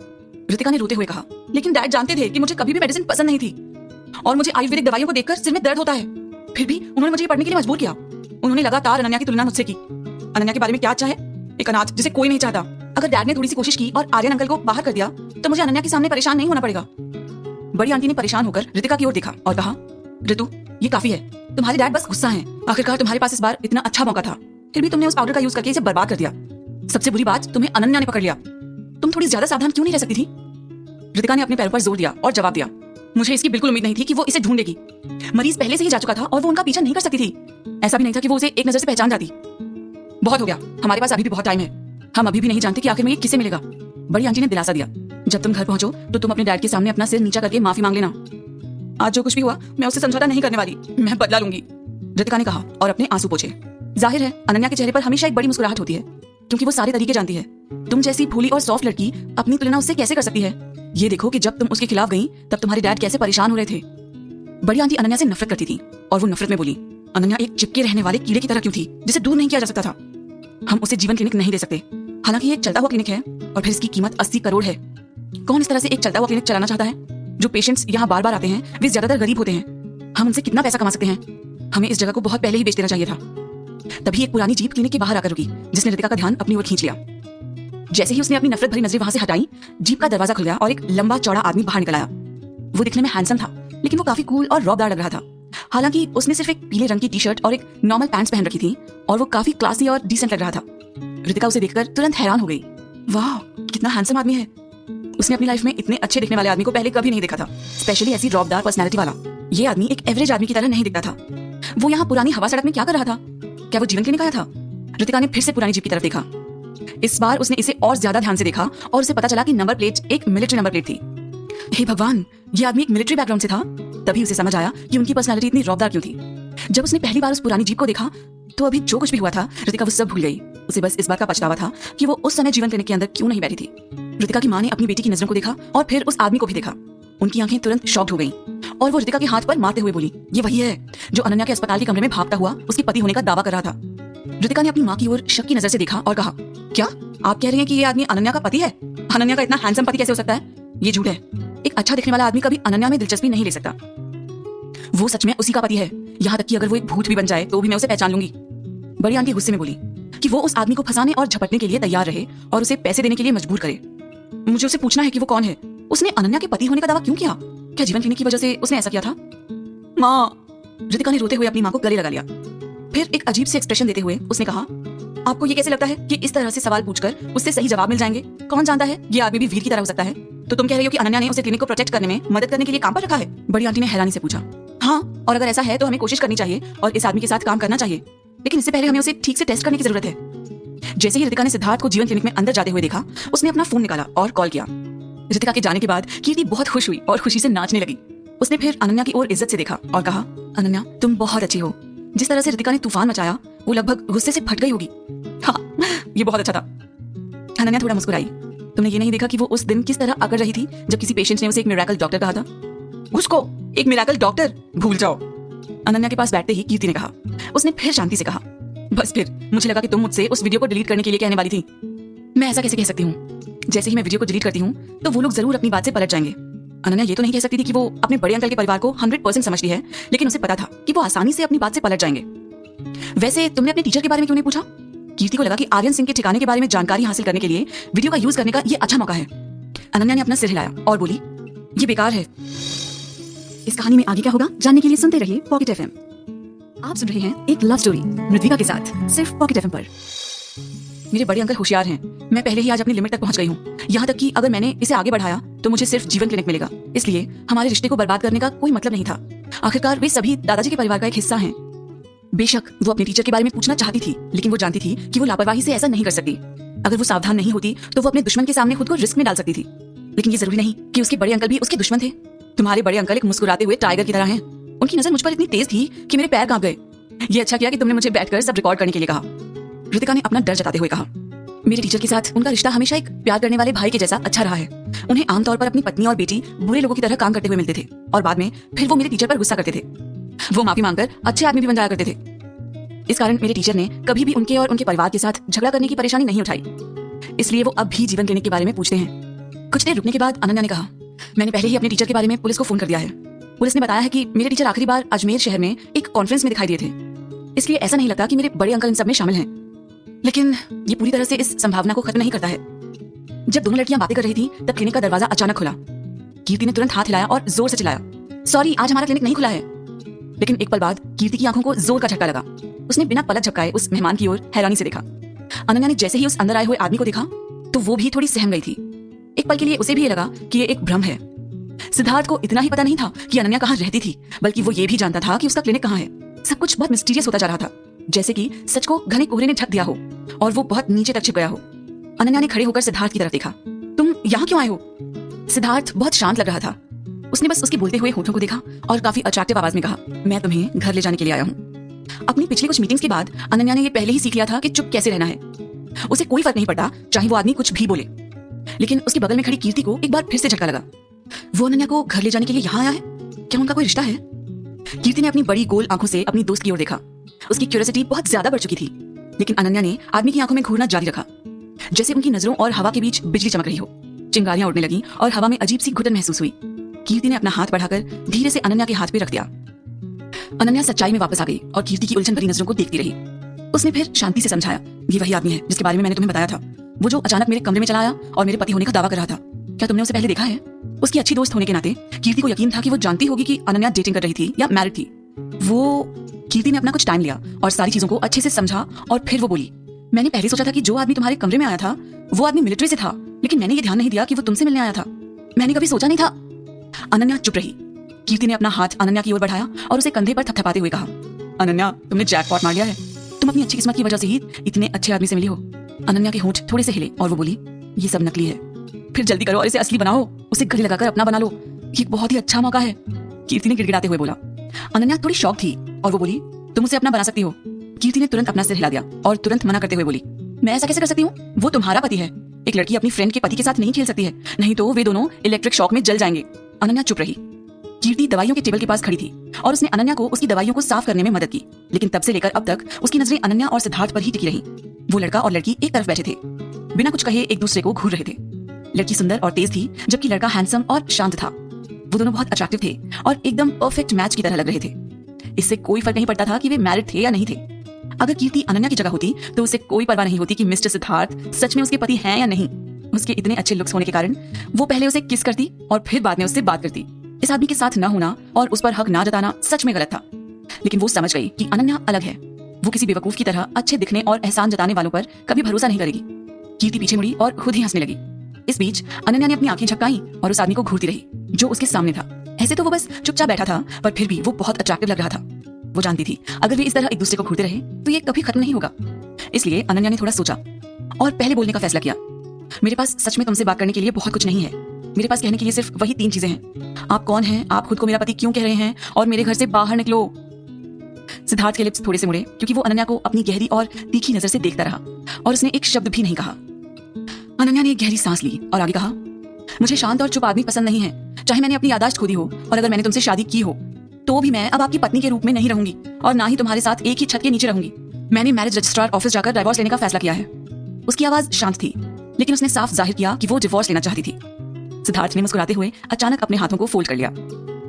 रितिका ने रोते हुए कहा, लेकिन डैड जानते थे कि मुझे कभी भी मेडिसिन पसंद नहीं थी और मुझे आयुर्वेदिक दवाइयों को देखकर सिर में दर्द होता है। फिर भी उन्होंने मुझे पढ़ने के लिए मजबूर किया। उन्होंने लगातार अनन्या की तुलना मुझसे की। अनन्या के बारे में क्या अच्छा है? एक अनाथ जिसे कोई नहीं चाहता। अगर डैड ने थोड़ी सी कोशिश की और आर्यन अंकल को बाहर कर दिया तो मुझे अनन्या के सामने परेशान नहीं होना पड़ेगा। बड़ी आंटी ने परेशान होकर रितिका की ओर देखा और कहा, ऋतु, ये काफी है। तुम्हारे डैड बस गुस्सा हैं। आखिरकार तुम्हारे पास इस बार इतना अच्छा मौका था, फिर भी तुमने उस पाउडर का यूज करके इसे बर्बाद कर दिया। सबसे बुरी बात, तुम्हें अनन्या ने पकड़ लिया। तुम थोड़ी ज्यादा सावधान क्यों नहीं रह सकती थी? रितिका ने अपने पैरों पर जोर दिया और जवाब दिया, मुझे इसकी बिल्कुल उम्मीद नहीं थी कि वो इसे ढूंढेगी। मरीज पहले से ही जा चुका था और वो उनका पीछा नहीं कर सकती थी। ऐसा भी नहीं था कि वो उसे एक नजर से पहचान जाती। बहुत हो गया, हमारे पास अभी भी बहुत टाइम है। हम अभी भी नहीं जानते कि आखिर में ये किसे मिलेगा। बड़ी आंटी ने दिलासा दिया, जब तुम घर पहुंचो तो तुम अपने डैड के सामने अपना सिर नीचा करके माफी मांग लेना। आज जो कुछ भी हुआ मैं उससे समझौता नहीं करने वाली, मैं बदला लूंगी, रितिका ने कहा और अपने आंसू पोंछे। जाहिर है अनन्या के चेहरे पर हमेशा एक बड़ी मुस्कुराहट होती है, क्योंकि वो सारे तरीके जानती है। तुम जैसी भोली और सॉफ्ट लड़की अपनी तुलना उससे कैसे कर सकती है? ये देखो कि जब तुम उसके खिलाफ गई तब तुम्हारे डैड कैसे परेशान हो रहे थे। बड़ी आंटी अनन्या से नफरत करती थी और वो नफरत में बोली, अनन्या एक चिपके रहने वाले कीड़े की तरह क्यों थी जिसे दूर नहीं किया जा सकता था? हम उसे जीवन क्लिनिक नहीं दे सकते, हालांकि ये एक चलता हुआ क्लिनिक है और फिर इसकी कीमत 80 करोड़ है। कौन इस तरह से एक चलता हुआ क्लिनिक चलाना चाहता है? जो पेशेंट्स यहाँ बार बार आते हैं वे ज्यादातर गरीब होते हैं। हम उनसे कितना पैसा कमा सकते हैं? हमें इस जगह को बहुत पहले ही बेच देना चाहिए था। तभी एक पुरानी जीप क्लिनिक के बाहर आकर रुकी, जिसने रितिका का ध्यान अपनी ओर खींच लिया। जैसे ही उसने अपनी नफरत भरी नजरें वहां से हटाई, जीप का दरवाजा खुल गया और एक लंबा चौड़ा आदमी बाहर निकल आया। वो दिखने में हैंडसम था, लेकिन वो काफी कूल और रौबदार लग रहा था। हालांकि उसने सिर्फ एक पीले रंग की टी शर्ट और एक नॉर्मल पैंट्स पहन रखी थी और वो काफी क्लासी और डिसेंट लग रहा था। रितिका उसे देखकर तुरंत हैरान हो गई। वाह, कितना हैंडसम आदमी है। उसने अपनी लाइफ में इतने अच्छे दिखने वाले आदमी को पहले कभी नहीं देखा था, स्पेशली ऐसी रौबदार पर्सनैलिटी वाला। ये आदमी एक एवरेज आदमी की तरह नहीं दिखता था। वो यहाँ पुरानी हवा सड़क में क्या कर रहा था? क्या वो जीवन क्लिनिक आया था? रितिका ने फिर से पुरानी जीप की तरफ देखा। इस बार उसने इसे और ज्यादा ध्यान से देखा और उसे पता चला कि नंबर प्लेट एक मिलिट्री नंबर प्लेट थी। हे भगवान, ये आदमी एक मिलिट्री बैकग्राउंड से था। तभी उसे समझ आया कि उनकी पर्सनालिटी इतनी रौबदार क्यों थी। जब उसने पहली बार उस पुरानी जीप को देखा तो अभी जो कुछ भी हुआ था रितिका वो सब भूल गई। उसे बस इस बात का पछतावा था कि वो उस समय जीवन क्लिनिक के अंदर क्यों नहीं बैठी थी। रितिका की माँ ने अपनी बेटी की नजरों को देखा और फिर उस आदमी को भी देखा। उनकी आंखें तुरंत शॉक्ड हो गईं और वो रितिका के हाथ पर मारते हुए बोली, ये वही है जो अनन्या के अस्पताल के कमरे में भागता हुआ उसके पति होने का दावा कर रहा था। रितिका ने अपनी माँ की ओर शक की नजर से देखा और कहा, क्या आप कह रही हैं कि ये आदमी अनन्या का पति है? अनन्या का इतना हैंडसम पति कैसे हो सकता है? ये झूठ है। एक अच्छा दिखने वाला आदमी कभी अनन्या में दिलचस्पी नहीं ले सकता। वो सच में उसी का पति है। यहाँ तक कि अगर वो एक भूत भी बन जाए तो भी मैं उसे पहचान लूंगी। बड़ी आंटी गुस्से में बोली कि वो उस आदमी को फंसाने और झपटने के लिए तैयार रहे और उसे पैसे देने के लिए मजबूर करे। मुझे उसे पूछना है कि वो कौन है। उसने अनन्या के पति होने का दावा क्यों किया? क्या जीवन क्लिनिक की वजह से उसने ऐसा किया था? माँ, रितिका ने रोते हुए अपनी माँ को गले लगा लिया। फिर एक अजीब से एक्सप्रेशन देते हुए उसने कहा, आपको ये कैसे लगता है कि इस तरह से सवाल पूछकर उससे सही जवाब मिल जाएंगे? कौन जानता है, ये आदमी भी वीर की तरह हो सकता है। तो तुम कह रही हो कि अनन्या ने उसे क्लिनिक को प्रोटेक्ट करने में मदद करने के लिए काम पर रखा है? बड़ी आंटी ने हैरानी से पूछा। हाँ, और अगर ऐसा है तो हमें कोशिश करनी चाहिए और इस आदमी के साथ काम करना चाहिए, लेकिन इससे पहले हमें उसे ठीक से टेस्ट करने की जरूरत है। जैसे ही रितिका ने सिद्धार्थ को जीवन क्लिनिक में अंदर जाते हुए देखा, उसने अपना फोन निकाला और कॉल किया। रितिका के जाने के बाद कीर्ति बहुत खुश हुई और खुशी से नाचने लगी। उसने फिर अनन्या की ओर इज्जत से देखा और कहा, अनन्या तुम बहुत अच्छी हो। जिस तरह से रितिका ने तूफान मचाया वो लगभग गुस्से से फट गई होगी। हाँ, ये बहुत अच्छा था। अनन्या थोड़ा मुस्कुराई। तुमने ये नहीं देखा कि वो उस दिन किस तरह अकड़ रही थी जब किसी पेशेंट ने उसे एक मिरेकल डॉक्टर कहा था? उसको एक मिरेकल डॉक्टर भूल जाओ। अनन्या के पास बैठते ही कीर्ति ने कहा। उसने फिर शांति से कहा, बस फिर मुझे लगा कि तुम मुझसे उस वीडियो को डिलीट करने के लिए कहने वाली थी। मैं ऐसा कैसे कह सकती हूँ? जैसे ही मैं वीडियो को डिलीट करती हूँ तो वो लोग जरूर अपनी बात से पलट जाएंगे। अनन्या ये तो नहीं कह सकती थी कि वो अपने बड़े अंकल के परिवार को 100% समझती है, लेकिन उसे पता था कि वो आसानी से अपनी बात से पलट जाएंगे। वैसे तुमने अपने टीचर के बारे में क्यों नहीं पूछा? कीर्ति को लगा कि आर्यन सिंह के ठिकाने के बारे में जानकारी हासिल करने के लिए वीडियो का यूज करने का ये अच्छा मौका है। अनन्या ने अपना सिर हिलाया और बोली, ये बेकार है। इस कहानी में आगे क्या होगा जानने के लिए सुनते रहिए पॉकेट एफएम। आप सुन रहे हैं एक लव स्टोरी मृदविका के साथ सिर्फ पॉकेट एफएम पर। मेरे बड़े अंकल होशियार हैं। मैं पहले ही आज अपनी लिमिट तक पहुंच गई हूँ। यहाँ तक कि अगर मैंने इसे आगे बढ़ाया तो मुझे सिर्फ जीवन क्लिनिक मिलेगा। इसलिए हमारे रिश्ते को बर्बाद करने का कोई मतलब नहीं था। आखिरकार वे सभी दादाजी के परिवार का एक हिस्सा हैं। बेशक वो अपने टीचर के बारे में पूछना चाहती थी, लेकिन वो जानती थी कि वो लापरवाही से ऐसा नहीं कर सकती। अगर वो सावधान नहीं होती तो वो अपने दुश्मन के सामने खुद को रिस्क में डाल सकती थी। लेकिन ये जरूरी नहीं कि उसके बड़े अंकल भी उसके दुश्मन थे। तुम्हारे बड़े अंकल एक मुस्कुराते हुए टाइगर की तरह हैं। उनकी नजर मुझ पर इतनी तेज थी कि मेरे पैर कांप गए। ये अच्छा किया कि तुमने मुझे बैठकर सब रिकॉर्ड करने के लिए कहा। रितिका ने अपना डर जताते हुए कहा, मेरे टीचर के साथ उनका रिश्ता हमेशा एक प्यार करने वाले भाई के जैसा अच्छा रहा है। उन्हें आमतौर पर अपनी पत्नी और बेटी बुरे लोगों की तरह काम करते हुए मिलते थे और बाद में फिर वो मेरे टीचर पर गुस्सा करते थे। वो माफी मांगकर अच्छे आदमी भी बन जाया करते थे। इस कारण मेरे टीचर ने कभी भी उनके और उनके परिवार के साथ झगड़ा करने की परेशानी नहीं उठाई। इसलिए वो अब भी जीवन क्लिनिक के बारे में पूछते हैं। कुछ देर रुकने के बाद अनन्या ने कहा, मैंने पहले ही अपने टीचर के बारे में पुलिस को फोन कर दिया है। पुलिस ने बताया है कि मेरे टीचर आखिरी बार अजमेर शहर में एक कॉन्फ्रेंस में दिखाई दिए थे। इसलिए ऐसा नहीं लगता कि मेरे बड़े अंकल इन सब में शामिल हैं। लेकिन ये पूरी तरह से इस संभावना को खत्म नहीं करता है। जब दोनों लड़कियां बातें कर रही थी तब क्लिनिक का दरवाजा अचानक खुला। कीर्ति ने तुरंत हाथ हिलाया और जोर से चिल्लाया, सॉरी, आज हमारा क्लिनिक नहीं खुला है। लेकिन एक पल बाद कीर्ति की आंखों को जोर का झटका लगा। उसने बिना पलक झपकाए उस मेहमान की ओर हैरानी से देखा। अनन्या ने जैसे ही उस अंदर आए हुए आदमी को देखा तो वो भी थोड़ी सहम गई थी। एक पल के लिए उसे भी ये लगा कि ये एक भ्रम है। सिद्धार्थ को इतना ही पता नहीं था कि अनन्या कहाँ रहती थी, बल्कि वो ये भी जानता था कि उसका क्लिनिक कहाँ है। सब कुछ बहुत मिस्टीरियस होता जा रहा था। जैसे कि सच को घने कोहरे ने ढक दिया हो और वो बहुत नीचे तक छिप गया हो। अनन्या ने खड़े होकर सिद्धार्थ की तरफ देखा। तुम यहाँ क्यों आए हो? सिद्धार्थ बहुत शांत लग रहा था। उसने बस उसके बोलते हुए होठों को देखा और काफी अट्रैक्टिव आवाज में कहा, मैं तुम्हें घर ले जाने के लिए आया हूँ। अपनी पिछली कुछ मीटिंग्स के बाद अनन्या ने ये पहले ही सीख लिया था कि चुप कैसे रहना है। उसे कोई फर्क नहीं पड़ता चाहे वो आदमी कुछ भी बोले। लेकिन उसके बगल में खड़ी कीर्ति को एक बार फिर से झटका लगा। वो अनन्या को घर ले जाने के लिए यहाँ आया है? क्या उनका कोई रिश्ता है? कीर्ति ने अपनी बड़ी गोल आंखों से अपनी दोस्त की ओर देखा। उसकी क्यूरियोसिटी बहुत ज्यादा बढ़ चुकी थी, लेकिन अनन्या ने आदमी की आंखों में घूरना जारी रखा, जैसे उनकी नजरों और हवा के बीच बिजली चमक रही हो। चिंगारियां उड़ने लगी और हवा में अजीब सी घुटन महसूस हुई। कीर्ति ने अपना हाथ बढ़ाकर धीरे से अनन्या के हाथ पे रख दिया। अनन्या सच्चाई में वापस आ गई और कीर्ति की उलझन भरी नजरों को देखती रही। उसने फिर शांति से समझाया, ये वही आदमी है जिसके बारे में मैंने तुम्हें बताया था, वो जो अचानक मेरे कमरे में चला आया और मेरे पति होने का दावा कर रहा था। क्या तुमने उसे पहले देखा है? उसकी अच्छी दोस्त होने के नाते कीर्ति को यकीन था कि वो जानती होगी कि अनन्या डेटिंग कर रही थी या मैरिड थी। कीर्ति ने अपना कुछ टाइम लिया और सारी चीजों को अच्छे से समझा और फिर वो बोली, मैंने पहले सोचा था कि जो आदमी तुम्हारे कमरे में आया था वो आदमी मिलिट्री से था, लेकिन मैंने ये ध्यान नहीं दिया कि वो तुमसे मिलने आया था। मैंने कभी सोचा नहीं था। अनन्या चुप रही। कीर्ति ने अपना हाथ अनन्या की ओर बढ़ाया और उसे कंधे पर थपथपाते हुए कहा, अनन्या तुमने जैकपॉट मार लिया है। तुम अपनी अच्छी किस्मत की वजह से ही इतने अच्छे आदमी से मिली हो। अनन्या के होंठ थोड़े से हिले और वो बोली, ये सब नकली है, फिर जल्दी करो और इसे असली बनाओ, उसे गले लगाकर अपना बना लो, ये बहुत ही अच्छा मौका है। कीर्ति ने गिड़गिड़ाते हुए बोला। अनन्या थोड़ी शॉक थी और वो बोली, तुम उसे अपना बना सकती हो। कीर्ति ने तुरंत अपना सिर हिला दिया और तुरंत मना करते हुए बोली, मैं ऐसा कैसे कर सकती हूँ? वो तुम्हारा पति है। एक लड़की अपनी फ्रेंड के पति के साथ नहीं खेल सकती है, नहीं तो वे दोनों इलेक्ट्रिक शॉक में जल जाएंगे। अनन्या चुप रही। कीर्ति दवाइयों के टेबल के पास खड़ी थी और उसने अनन्या को उसकी दवाइयों को साफ करने में मदद की, लेकिन तब से लेकर अब तक उसकी नजरें अनन्या और सिद्धार्थ पर ही टिकी रही। वो लड़का और लड़की एक तरफ बैठे थे, बिना कुछ कहे एक दूसरे को घूर रहे थे। लड़की सुंदर और तेज थी, जबकि लड़का हैंडसम और शांत था। वो दोनों बहुत अट्रैक्टिव थे और एकदम परफेक्ट मैच की तरह लग रहे थे। इससे कोई फर्क नहीं पड़ता था कि वे मैरिड थे या नहीं थे। अगर कीर्ति अनन्या की जगह होती तो उसे कोई परवाह नहीं होती कि मिस्टर सिद्धार्थ सच में उसके पति हैं या नहीं। उसके इतने अच्छे लुक्स होने के कारण वो पहले उसे किस करती और फिर बाद में उससे बात करती। इस आदमी के साथ न होना और उस पर हक ना जताना सच में गलत था, लेकिन वो समझ गई कि अनन्या अलग है। वो किसी बेवकूफ की तरह अच्छे दिखने और एहसान जताने वालों पर कभी भरोसा नहीं करेगी। कीर्ति पीछे मुड़ी और खुद ही हंसने लगी। इस बीच अनन्या ने अपनी आंखें झपकाई और उस आदमी को घूरती रही जो उसके सामने था। ऐसे तो वो बस चुपचाप बैठा था, पर फिर भी वो बहुत अट्रैक्टिव लग रहा था। वो जानती थी अगर वे इस तरह एक दूसरे को घूरते रहे तो ये कभी खत्म नहीं होगा। इसलिए अनन्या ने थोड़ा सोचा और पहले बोलने का फैसला किया, मेरे पास सच में तुमसे बात करने के लिए बहुत कुछ नहीं है। मेरे पास कहने के लिए सिर्फ वही 3 चीजें हैं। आप कौन हैं, आप खुद को मेरा पति क्यों कह रहे हैं और मेरे घर से बाहर निकलो। सिद्धार्थ के लिप्स थोड़े से मुड़े क्योंकि वो अनन्या को अपनी गहरी और तीखी नजर से देखता रहा और उसने एक शब्द भी नहीं कहा। अनन्या ने एक गहरी सांस ली और आगे कहा, मुझे शांत और चुप आदमी पसंद नहीं है। चाहे मैंने अपनी याददाश्त खो दी हो और अगर मैंने तुमसे शादी की हो तो भी मैं अब आपकी पत्नी के रूप में नहीं रहूंगी और ना ही तुम्हारे साथ एक ही छत के नीचे रहूंगी। मैंने मैरिज रजिस्ट्रार ऑफिस जाकर डिवोर्स लेने का फैसला किया है। उसकी आवाज शांत थी, लेकिन उसने साफ जाहिर किया कि वो डिवोर्स लेना चाहती थी। सिद्धार्थ ने मुस्कुराते हुए अचानक अपने हाथों को फोल्ड कर लिया।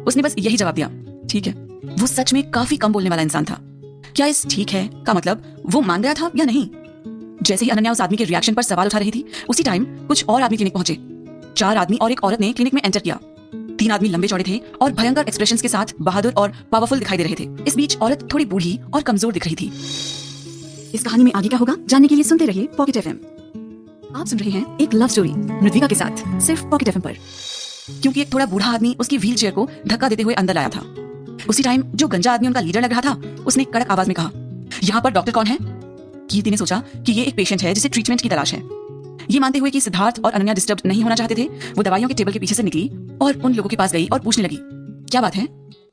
उसने बस यही जवाब दिया, ठीक है। वो सच में काफी कम बोलने वाला इंसान था। क्या इस ठीक है का मतलब वो मान गया था या नहीं? जैसे ही अनन्या उस आदमी के रिएक्शन पर सवाल उठा रही थी, उसी टाइम कुछ और आदमी क्लिनिक पहुंचे। 4 आदमी और एक औरत ने क्लिनिक में एंटर किया। 3 आदमी लंबे चौड़े थे और भयंकर एक्सप्रेशंस के साथ बहादुर और पावरफुल दिखाई दे रहे थे। इस बीच औरत थोड़ी बूढ़ी और कमजोर दिख रही थी। इस कहानी में आगे क्या होगा जानने के लिए सुनते रहिए पॉकेट एफएम। आप सुन रहे हैं एक लव स्टोरी मृदविका के साथ सिर्फ पॉकेट एफएम पर। क्योंकि एक थोड़ा बूढ़ा आदमी उसकी व्हील चेयर को धक्का देते हुए अंदर लाया था। उसी टाइम जो गंजा आदमी उनका लीडर लग रहा था, उसने कड़क आवाज में कहा, यहाँ पर डॉक्टर कौन है? कीर्ति ने सोचा कि ये एक पेशेंट है जिसे ट्रीटमेंट की तलाश है। ये मानते हुए कि सिद्धार्थ और अनन्या डिस्टर्ब नहीं होना चाहते थे, वो दवाइयों के टेबल के पीछे से निकली और उन लोगों के पास गई और पूछने लगी, क्या बात है?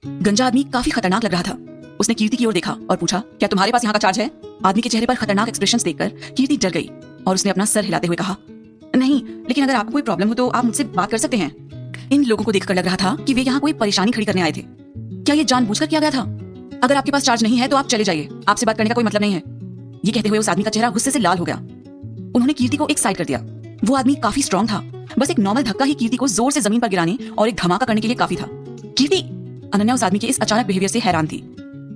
गंजा आदमी काफी खतरनाक लग रहा था। उसने कीर्ति की ओर देखा और पूछा, क्या तुम्हारे पास यहाँ का चार्ज है? आदमी के चेहरे पर खतरनाक एक्सप्रेशंस देखकर कीर्ति डर गई और उसने अपना सर हिलाते हुए कहा, नहीं, लेकिन अगर आपको कोई प्रॉब्लम हो तो आप मुझसे बात कर सकते हैं। इन लोगों को देखकर लग रहा था कि वे यहाँ कोई परेशानी खड़ी करने आए थे। क्या ये जानबूझकर किया गया था? अगर आपके पास चार्ज नहीं है तो आप चले जाइए, आपसे बात करने का कोई मतलब नहीं है। ये कहते हुए उस आदमी का चेहरा गुस्से से लाल हो गया। उन्होंने कीर्ति को एक साइड कर दिया। वो आदमी काफी स्ट्रांग था, बस एक नॉर्मल धक्का ही कीर्ति को जोर से जमीन पर गिराने और एक धमाका करने के लिए काफी था। कीर्ति! अनन्या उस आदमी के इस अचानक बिहेवियर से हैरान थी।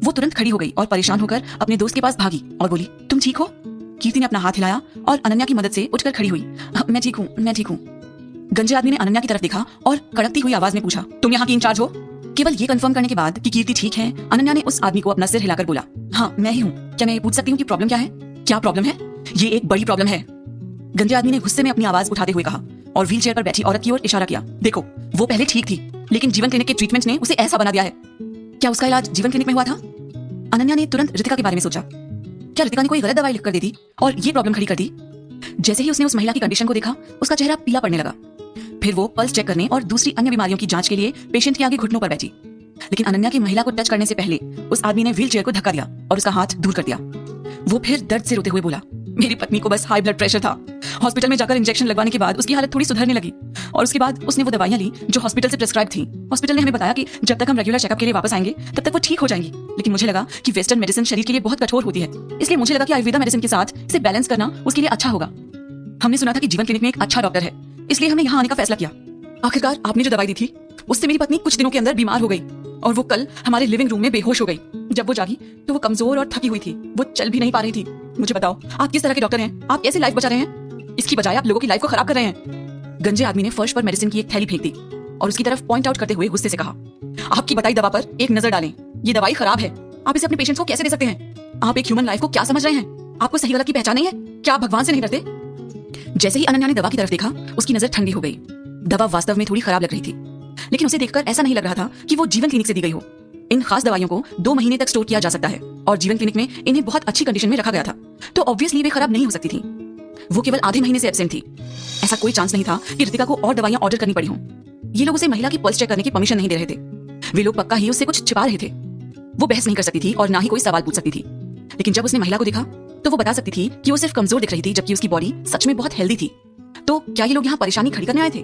वो तुरंत खड़ी हो गई और परेशान होकर अपने दोस्त के पास भागी और बोली, तुम ठीक हो? कीर्ति ने अपना हाथ हिलाया और अनन्या की मदद से उठकर खड़ी हुई। मैं ठीक हूँ, मैं ठीक हूँ। गंजे आदमी ने अनन्या की तरफ देखा और कड़कती हुई आवाज में पूछा, तुम यहाँ की इंचार्ज हो? केवल ये कंफर्म करने के बाद कि कीर्ति ठीक है, अनन्या ने उस आदमी को अपना सिर हिलाकर बोला, हाँ मैं ही हूँ। क्या मैं ये पूछ सकती हूँ कि प्रॉब्लम क्या है? क्या प्रॉब्लम है? ये एक बड़ी प्रॉब्लम है। गंजे आदमी ने गुस्से में अपनी आवाज उठाते हुए कहा और व्हील चेयर पर बैठी औरत की ओर इशारा किया, देखो वो पहले ठीक थी, लेकिन जीवन क्लिनिक के ट्रीटमेंट ने उसे ऐसा बना दिया है। क्या उसका इलाज जीवन क्लिनिक में हुआ था? अनन्या ने तुरंत रितिका के बारे में सोचा। क्या रितिका ने कोई गलत दवाई लिख कर दे दी और ये प्रॉब्लम खड़ी कर दी? जैसे ही उसने उस महिला की कंडीशन को देखा, उसका चेहरा पीला पड़ने लगा। फिर वो पल्स चेक करने और दूसरी अन्य बीमारियों की जांच के लिए पेशेंट के आगे घुटनों पर बैठी। लेकिन अनन्या की महिला को टच करने से पहले उस आदमी ने व्हील चेयर को धक्का दिया और उसका हाथ दूर कर दिया। वो फिर दर्द से रोते हुए बोला, मेरी पत्नी को बस हाई ब्लड प्रेशर था। हॉस्पिटल में जाकर इंजेक्शन लगवाने के बाद उसकी हालत थोड़ी सुधरने लगी और उसके बाद उसने वो दवाइयां ली जो हॉस्पिटल से प्रिस्क्राइब थी। हॉस्पिटल ने हमें बताया कि जब तक हम रेगुलर चेकअप के लिए वापस आएंगे तब तक वो ठीक हो जाएंगी। लेकिन मुझे लगा कि वेस्टर्न मेडिसिन शरीर के लिए बहुत कठोर होती है, इसलिए मुझे लगा कि आयुर्वेदा मेडिसिन के साथ इसे बैलेंस करना उसके लिए अच्छा होगा। हमने सुना था कि जीवन क्लिनिक में एक अच्छा डॉक्टर है, इसलिए हमने यहाँ आने का फैसला किया। आखिरकार आपने जो दवाई दी थी उससे मेरी पत्नी कुछ दिनों के अंदर बीमार हो गई और वो कल हमारे लिविंग रूम में बेहोश हो गई। जब वो जागी तो वो कमजोर और थकी हुई थी, वो चल भी नहीं पा रही थी। मुझे बताओ, आप किस तरह के डॉक्टर हैं? आप कैसे लाइफ बचा रहे हैं? इसकी बजाय आप लोगों की लाइफ को खराब कर रहे हैं। गंजे आदमी ने फर्श पर मेडिसिन की एक थैली फेंक दी और उसकी तरफ पॉइंट आउट करते हुए गुस्से से कहा, आपकी बताई दवा पर एक नजर डालें। ये दवाई खराब है, आप इसे अपने पेशेंट्स को कैसे दे सकते हैं? आप एक ह्यूमन लाइफ को क्या समझ रहे हैं? आपको सही गलत की पहचान नहीं है? क्या आप भगवान से नहीं डरते? जैसे ही अनन्या ने दवा की तरफ देखा, उसकी नजर ठंडी हो गई। दवा वास्तव में थोड़ी खराब लग रही थी, लेकिन उसे देखकर ऐसा नहीं लग रहा था कि वो जीवन क्लिनिक से दी गई हो। इन खास दवाइयों को 2 महीने तक स्टोर किया जा सकता है और जीवन क्लिनिक में इन्हें बहुत अच्छी कंडीशन में रखा गया था, तो ऑब्वियसली वे खराब नहीं हो सकती थी। वो केवल आधे महीने से एब्सेंट थी। ऐसा कोई चांस नहीं था कि रितिका को और दवाइयां ऑर्डर करनी पड़ी हों। ये लोग उसे महिला की पल्स चेक करने की परमिशन नहीं दे रहे थे। वे लोग पक्का ही उससे कुछ छिपा रहे थे। वो बहस नहीं कर सकती थी और ना ही कोई सवाल पूछ सकती थी। लेकिन जब उसने महिला को देखा तो वो बता सकती थी कि वो सिर्फ कमजोर दिख रही थी, जबकि उसकी बॉडी सच में बहुत हेल्दी थी। तो क्या ये लोग यहाँ परेशानी खड़ी करने आए थे?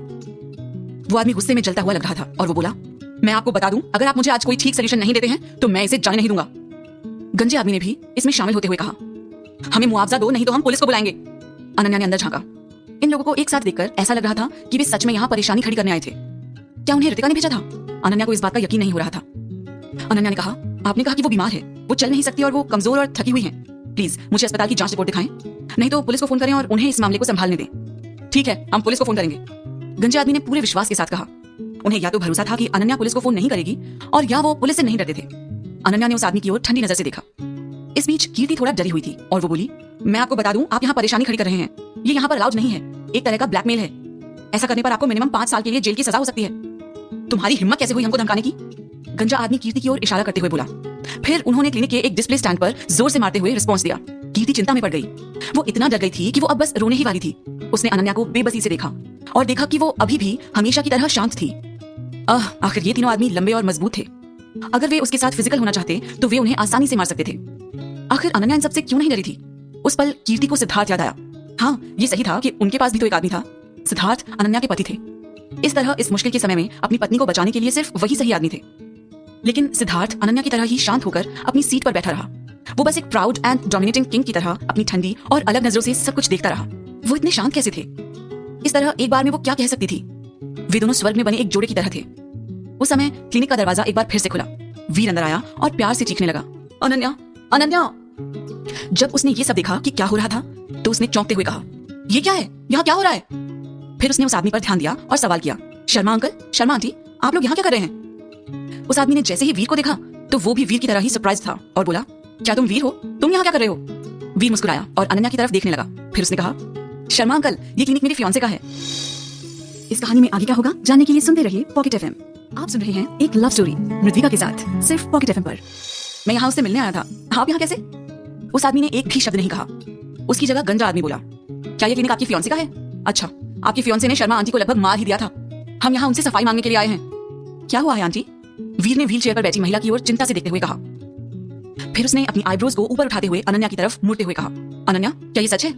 वो आदमी गुस्से में जलता हुआ लग रहा था और वो बोला, मैं आपको बता दूं, अगर आप मुझे आज कोई ठीक सलूशन नहीं देते हैं तो मैं इसे जाने नहीं दूंगा। गंजे आदमी ने भी इसमें शामिल होते हुए कहा, हमें मुआवजा दो, नहीं तो हम पुलिस को बुलाएंगे। अनन्या ने अंदर झांका। इन लोगों को एक साथ देखकर ऐसा लग रहा था कि वे सच में यहाँ परेशानी खड़ी करने आए थे। क्या उन्हें रितिका ने भेजा था? अनन्या को इस बात का यकीन नहीं हो रहा था। अनन्या ने कहा, आपने कहा कि वो बीमार है, वो चल नहीं सकती और वो कमजोर और थकी हुई है। प्लीज मुझे अस्पताल की जांच रिपोर्ट दिखाएं, नहीं तो पुलिस को फोन करें और उन्हें इस मामले को संभालने दें। ठीक है, हम पुलिस को फोन करेंगे, गंजे आदमी ने पूरे विश्वास के साथ कहा। उन्हें या तो भरोसा था कि अनन्या पुलिस को फोन नहीं करेगी और या वो पुलिस से नहीं डरते थे। अनन्या ने उस आदमी की ओर ठंडी नजर से देखा। इस बीच कीर्ति थोड़ा डरी हुई थी और वो बोली, मैं आपको बता दूं, आप यहाँ परेशानी खड़ी कर रहे हैं। ये यहाँ पर अलाउड नहीं है, एक तरह का ब्लैकमेल है। ऐसा करने पर आपको मिनिमम 5 साल के लिए जेल की सजा हो सकती है। तुम्हारी हिम्मत कैसे हुई हमको धमकाने की? गंजा आदमी कीर्ति की ओर इशारा करते हुए बोला। फिर उन्होंने क्लिनिक के एक डिस्प्ले स्टैंड पर जोर से मारते हुए रिस्पॉन्स दिया। कीर्ति चिंता में पड़ गई। वो इतना डर गई थी कि वो अब बस रोने ही वाली थी। उसने अनन्या को बेबसी से देखा और देखा कि वो अभी भी हमेशा की तरह शांत थी। आखिर ये तीनों आदमी लंबे और मजबूत थे। अगर वे उसके साथ फिजिकल होना चाहते तो वे उन्हें आसानी से मार सकते थे। आखिर अनन्या इन सबसे क्यों नहीं डरी थी? उस पल कीर्ति को सिद्धार्थ याद आया। हाँ, ये सही था कि उनके पास भी तो एक आदमी था। सिद्धार्थ अनन्या के पति थे। इस तरह इस मुश्किल के समय में अपनी पत्नी को बचाने के लिए सिर्फ वही सही आदमी थे। लेकिन सिद्धार्थ अनन्या की तरह ही शांत होकर अपनी सीट पर बैठा रहा। वो बस एक प्राउड एंड डोमिनेटिंग किंग की तरह अपनी ठंडी और अलग नजरों से सब कुछ देखता रहा। वो इतने शांत कैसे थे? इस तरह एक बार में वो क्या कह सकती थी? वे दोनों स्वर्ग में बने एक जोड़े की तरह थे। उस समय क्लिनिक का दरवाजा एक बार फिर से खुला। वीर अंदर आया और प्यार से चीखने लगा, अनन्या, अनन्या। जब उसने ये सब देखा कि क्या हो रहा था तो उसने चौंकते हुए कहा, ये क्या है? यहाँ क्या हो रहा है? फिर उसने उस आदमी पर ध्यान दिया और सवाल किया, शर्मा अंकल, शर्मा आंटी, आप लोग यहाँ क्या कर रहे हैं? उस आदमी ने जैसे ही वीर को देखा तो वो भी वीर की तरह ही सरप्राइज था और बोला, क्या तुम वीर हो? तुम यहाँ क्या कर रहे हो? वीर मुस्कुराया और अनन्या की तरफ देखने लगा। फिर उसने कहा, शर्मा अंकल, ये क्लिनिक मेरे फियांसे का है। इस कहानी में आगे क्या होगा जानने के लिए सुनते रहिए पॉकेट एफएम। आप सुन रहे हैं एक लव स्टोरी मृदविका के साथ, सिर्फ पॉकेट एफएम पर। मैं यहाँ उससे मिलने आया था, आप यहाँ कैसे? उस आदमी ने एक भी शब्द नहीं कहा। उसकी जगह गंजा आदमी बोला, क्या ये क्लिनिक आपकी फियांसे का है? अच्छा, आपकी फियांसे ने शर्मा आंटी को लगभग मार ही दिया था। हम यहाँ उनसे सफाई मांगने के लिए आए हैं। क्या हुआ है आंटी? वीर ने व्हील चेयर पर बैठी महिला की ओर चिंता से देखते हुए कहा। फिर उसने अपनी आईब्रोज को ऊपर उठाते हुए अनन्या की तरफ मुड़ते हुए कहा, अनन्या, क्या ये सच है?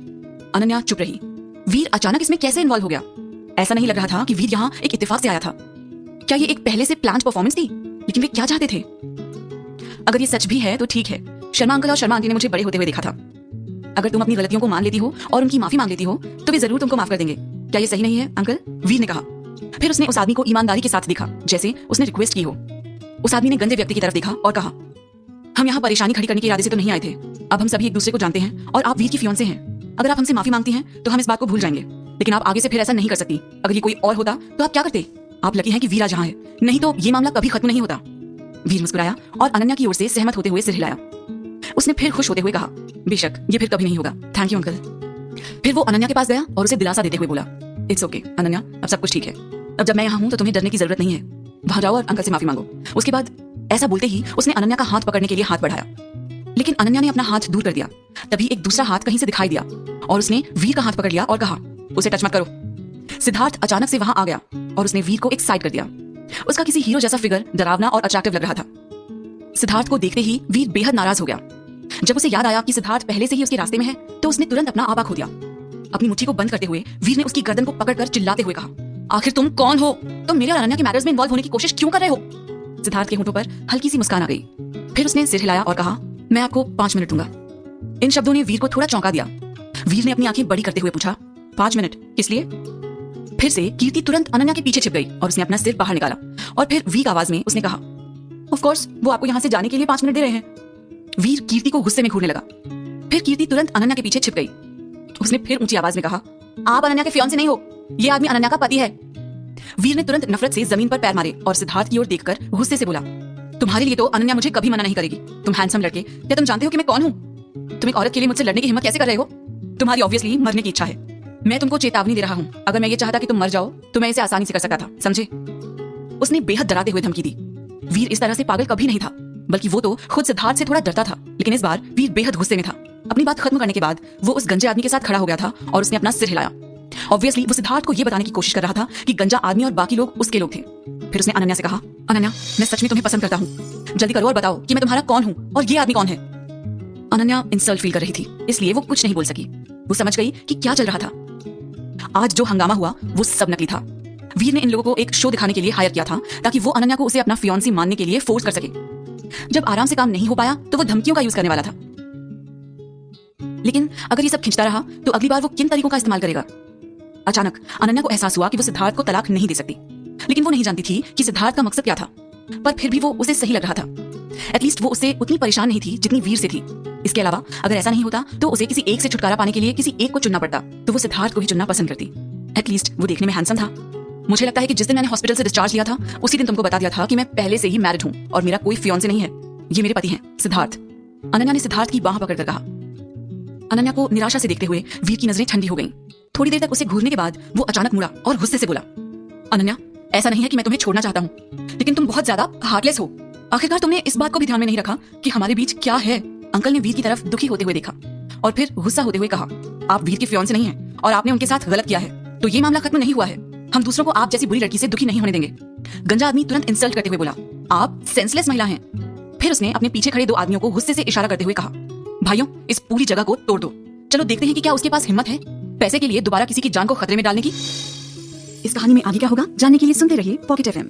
अनन्या चुप रही। वीर अचानक इसमें कैसे इन्वॉल्व हो गया? ऐसा नहीं लग रहा था कि वीर यहाँ एक इत्तेफाक से आया था। क्या ये एक पहले से प्लान्ड परफॉर्मेंस थी? लेकिन वे क्या चाहते थे? अगर ये सच भी है तो ठीक है, शर्मा अंकल और शर्मा आंटी ने मुझे बड़े होते हुए देखा था। अगर तुम अपनी गलतियों को मान लेती हो और उनकी माफी मांग लेती हो तो वे जरूर तुमको माफ कर देंगे। क्या ये सही नहीं है अंकल? वीर ने कहा। फिर उसने उस आदमी को ईमानदारी के साथ देखा जैसे उसने रिक्वेस्ट की हो। उस आदमी ने गंदे व्यक्ति की तरफ देखा और कहा, हम यहाँ परेशानी खड़ी करने के इरादे से तो नहीं आए थे। अब हम सभी एक दूसरे को जानते हैं और आप वीर की फियांसे हैं। अगर आप हमसे माफी मांगती हैं तो हम इस बात को भूल जाएंगे, लेकिन आप आगे से फिर ऐसा नहीं कर सकती। अगर ये कोई और होता तो आप क्या करते? आप लकी हैं कि वीर आज यहाँ है, नहीं तो ये मामला कभी खत्म नहीं होता। वीर मुस्कुराया और अनन्या की ओर से सहमत होते हुए सिर हिलाया। उसने फिर खुश होते हुए कहा, बेशक, ये फिर कभी नहीं होगा, थैंक यू अंकल। फिर वो अनन्या के पास गया और उसे दिलासा देते हुए बोला, इट्स ओके अनन्या, अब सब कुछ ठीक है। अब जब मैं यहाँ हूँ तो तुम्हें डरने की जरूरत नहीं है। वहां जाओ और अंकल से माफी मांगो। उसके बाद ऐसा बोलते ही उसने अनन्या का हाथ पकड़ने के लिए हाथ बढ़ाया, लेकिन अनन्या ने अपना हाथ दूर कर दिया तभी एक दूसरा हाथ कहीं से दिखाई दिया और उसने वीर का हाथ पकड़ लिया और कहा, उसे टच मत करो। सिद्धार्थ अचानक से वहां आ गया और उसने वीर को एक साइड कर दिया। उसका किसी हीरो जैसा फिगर डरावना और अट्रैक्टिव लग रहा था। सिद्धार्थ को देखते ही वीर बेहद नाराज हो गया। जब उसे याद आया कि सिद्धार्थ पहले से ही उसके रास्ते में है, तो उसने तुरंत अपना आपा खो दिया। अपनी मुट्ठी को बंद करते हुए वीर ने उसकी गर्दन को पकड़कर चिल्लाते हुए कहा, आखिर तुम कौन हो? तुम मेरे और अनन्या के मैटर्स में इन्वॉल्व होने की कोशिश क्यों कर रहे हो? सिद्धार्थ के होठों पर हल्की सी मुस्कान आ गई। फिर उसने सिर हिलाया और कहा, मैं आपको 5 मिनट दूंगा। इन शब्दों ने वीर को थोड़ा चौंका दिया। वीर ने अपनी आंखें बड़ी करते हुए पूछा, 5 मिनट किस लिए? फिर से कीर्ति तुरंत अनन्या के पीछे छिप गई और उसने अपना सिर बाहर निकाला और फिर वीक आवाज में उसने कहा, ऑफ कोर्स वो आपको यहाँ से जाने के लिए 5 मिनट दे रहे हैं। वीर कीर्ति को गुस्से में घूरने लगा। फिर कीर्ति तुरंत अनन्या के पीछे छिप गई। उसने फिर ऊंची आवाज में कहा, आप अनन्या के फियांसे नहीं हो, ये आदमी अनन्या का पति है। वीर ने तुरंत नफरत से जमीन पर पैर मारे और सिद्धार्थ की ओर देखकर गुस्से से बोला, तुम्हारे लिए तो अनन्या मुझे कभी मना नहीं करेगी। तुम हैंडसम लड़के, क्या तुम जानते हो कि मैं कौन हूँ? तुम एक औरत के लिए मुझसे लड़ने की हिम्मत कैसे कर रहे हो? तुम्हारी ऑब्वियसली मरने की इच्छा है। मैं तुमको चेतावनी दे रहा हूँ, अगर मैं ये चाहता कि तुम मर जाओ तो मैं इसे आसानी से कर सकता था, समझे? उसने बेहद डराते हुए धमकी दी। वीर इस तरह से पागल कभी नहीं था, बल्कि वो तो खुद सिद्धार्थ से थोड़ा डरता था। लेकिन इस बार वीर बेहद गुस्से में था। अपनी बात खत्म करने के बाद वो उस गंजे आदमी के साथ खड़ा हो गया था और उसने अपना सिर हिलाया। ऑब्वियसली वो सिद्धार्थ को ये बताने की कोशिश कर रहा था कि गंजा आदमी और बाकी लोग उसके लोग थे। फिर उसने अनन्या से कहा, अनन्या मैं सच में तुम्हें पसंद करता हूँ, जल्दी करो और बताओ कि मैं तुम्हारा कौन हूँ और ये आदमी कौन है। अनन्या इंसल्ट फील कर रही थी, इसलिए वो कुछ नहीं बोल सकी। वो समझ गई कि क्या चल रहा था। आज जो हंगामा हुआ वो सब नकली था। वीर ने इन लोगों को एक शो दिखाने के लिए हायर किया था ताकि वो अनन्या को उसे अपना फियांसी मानने के लिए फोर्स कर सके। जब आराम से काम नहीं हो पाया तो वो धमकियों का यूज करने वाला था। लेकिन अगर ये सब खिंचता रहा तो अगली बार वो किन तरीकों का इस्तेमाल करेगा? अचानक अनन्या को एहसास हुआ कि वो सिद्धार्थ को तलाक नहीं दे सकती। लेकिन वो नहीं जानती थी कि सिद्धार्थ का मकसद क्या था, पर फिर भी वो उसे सही लग रहा था। एटलीस्ट वो उससे उतनी परेशान नहीं थी जितनी वीर से थी। इसके अलावा अगर ऐसा नहीं होता तो उसे किसी एक से छुटकारा पाने के लिए किसी एक को चुनना पड़ता, तो वो सिद्धार्थ को ही चुनना पसंद करती। एटलीस्ट वो देखने में हैंडसम था। मुझे लगता है कि जिस दिन मैंने हॉस्पिटल से डिस्चार्ज लिया था उसी दिन तुमको बता दिया था कि मैं पहले से ही मैरिड हूँ और मेरा कोई फियांसे नहीं है। ये मेरे पति हैं, सिद्धार्थ। अनन्या ने सिद्धार्थ की बाह पकड़कर कहा। अनन्या को निराशा से देखते हुए वीर की नजरें ठंडी हो गईं। थोड़ी देर तक उसे घूरने के बाद वो अचानक मुड़ा और गुस्से से बोला, अनन्या ऐसा नहीं है कि मैं तुम्हें छोड़ना चाहता हूँ, लेकिन तुम बहुत ज्यादा हार्टलेस हो। आखिरकार तुमने इस बात को भी ध्यान में नहीं रखा कि हमारे बीच क्या है। अंकल ने वीर की तरफ दुखी होते हुए देखा और फिर गुस्सा होते हुए कहा, आप वीर के फियांसे नहीं हैं और आपने उनके साथ गलत किया है, तो ये मामला खत्म नहीं हुआ है। हम दूसरों को आप जैसी बुरी लड़की से दुखी नहीं होने देंगे। गंजा आदमी तुरंत इंसल्ट करते हुए बोला, आप सेंसलेस महिला हैं। फिर उसने अपने पीछे खड़े 2 आदमियों को गुस्से से इशारा करते हुए कहा, भाइयों इस पूरी जगह को तोड़ दो। चलो देखते हैं कि क्या उसके पास हिम्मत है पैसे के लिए दोबारा किसी की जान को खतरे में डालने की। इस कहानी में आगे क्या होगा जानने के लिए सुनते रहिए पॉकेट FM।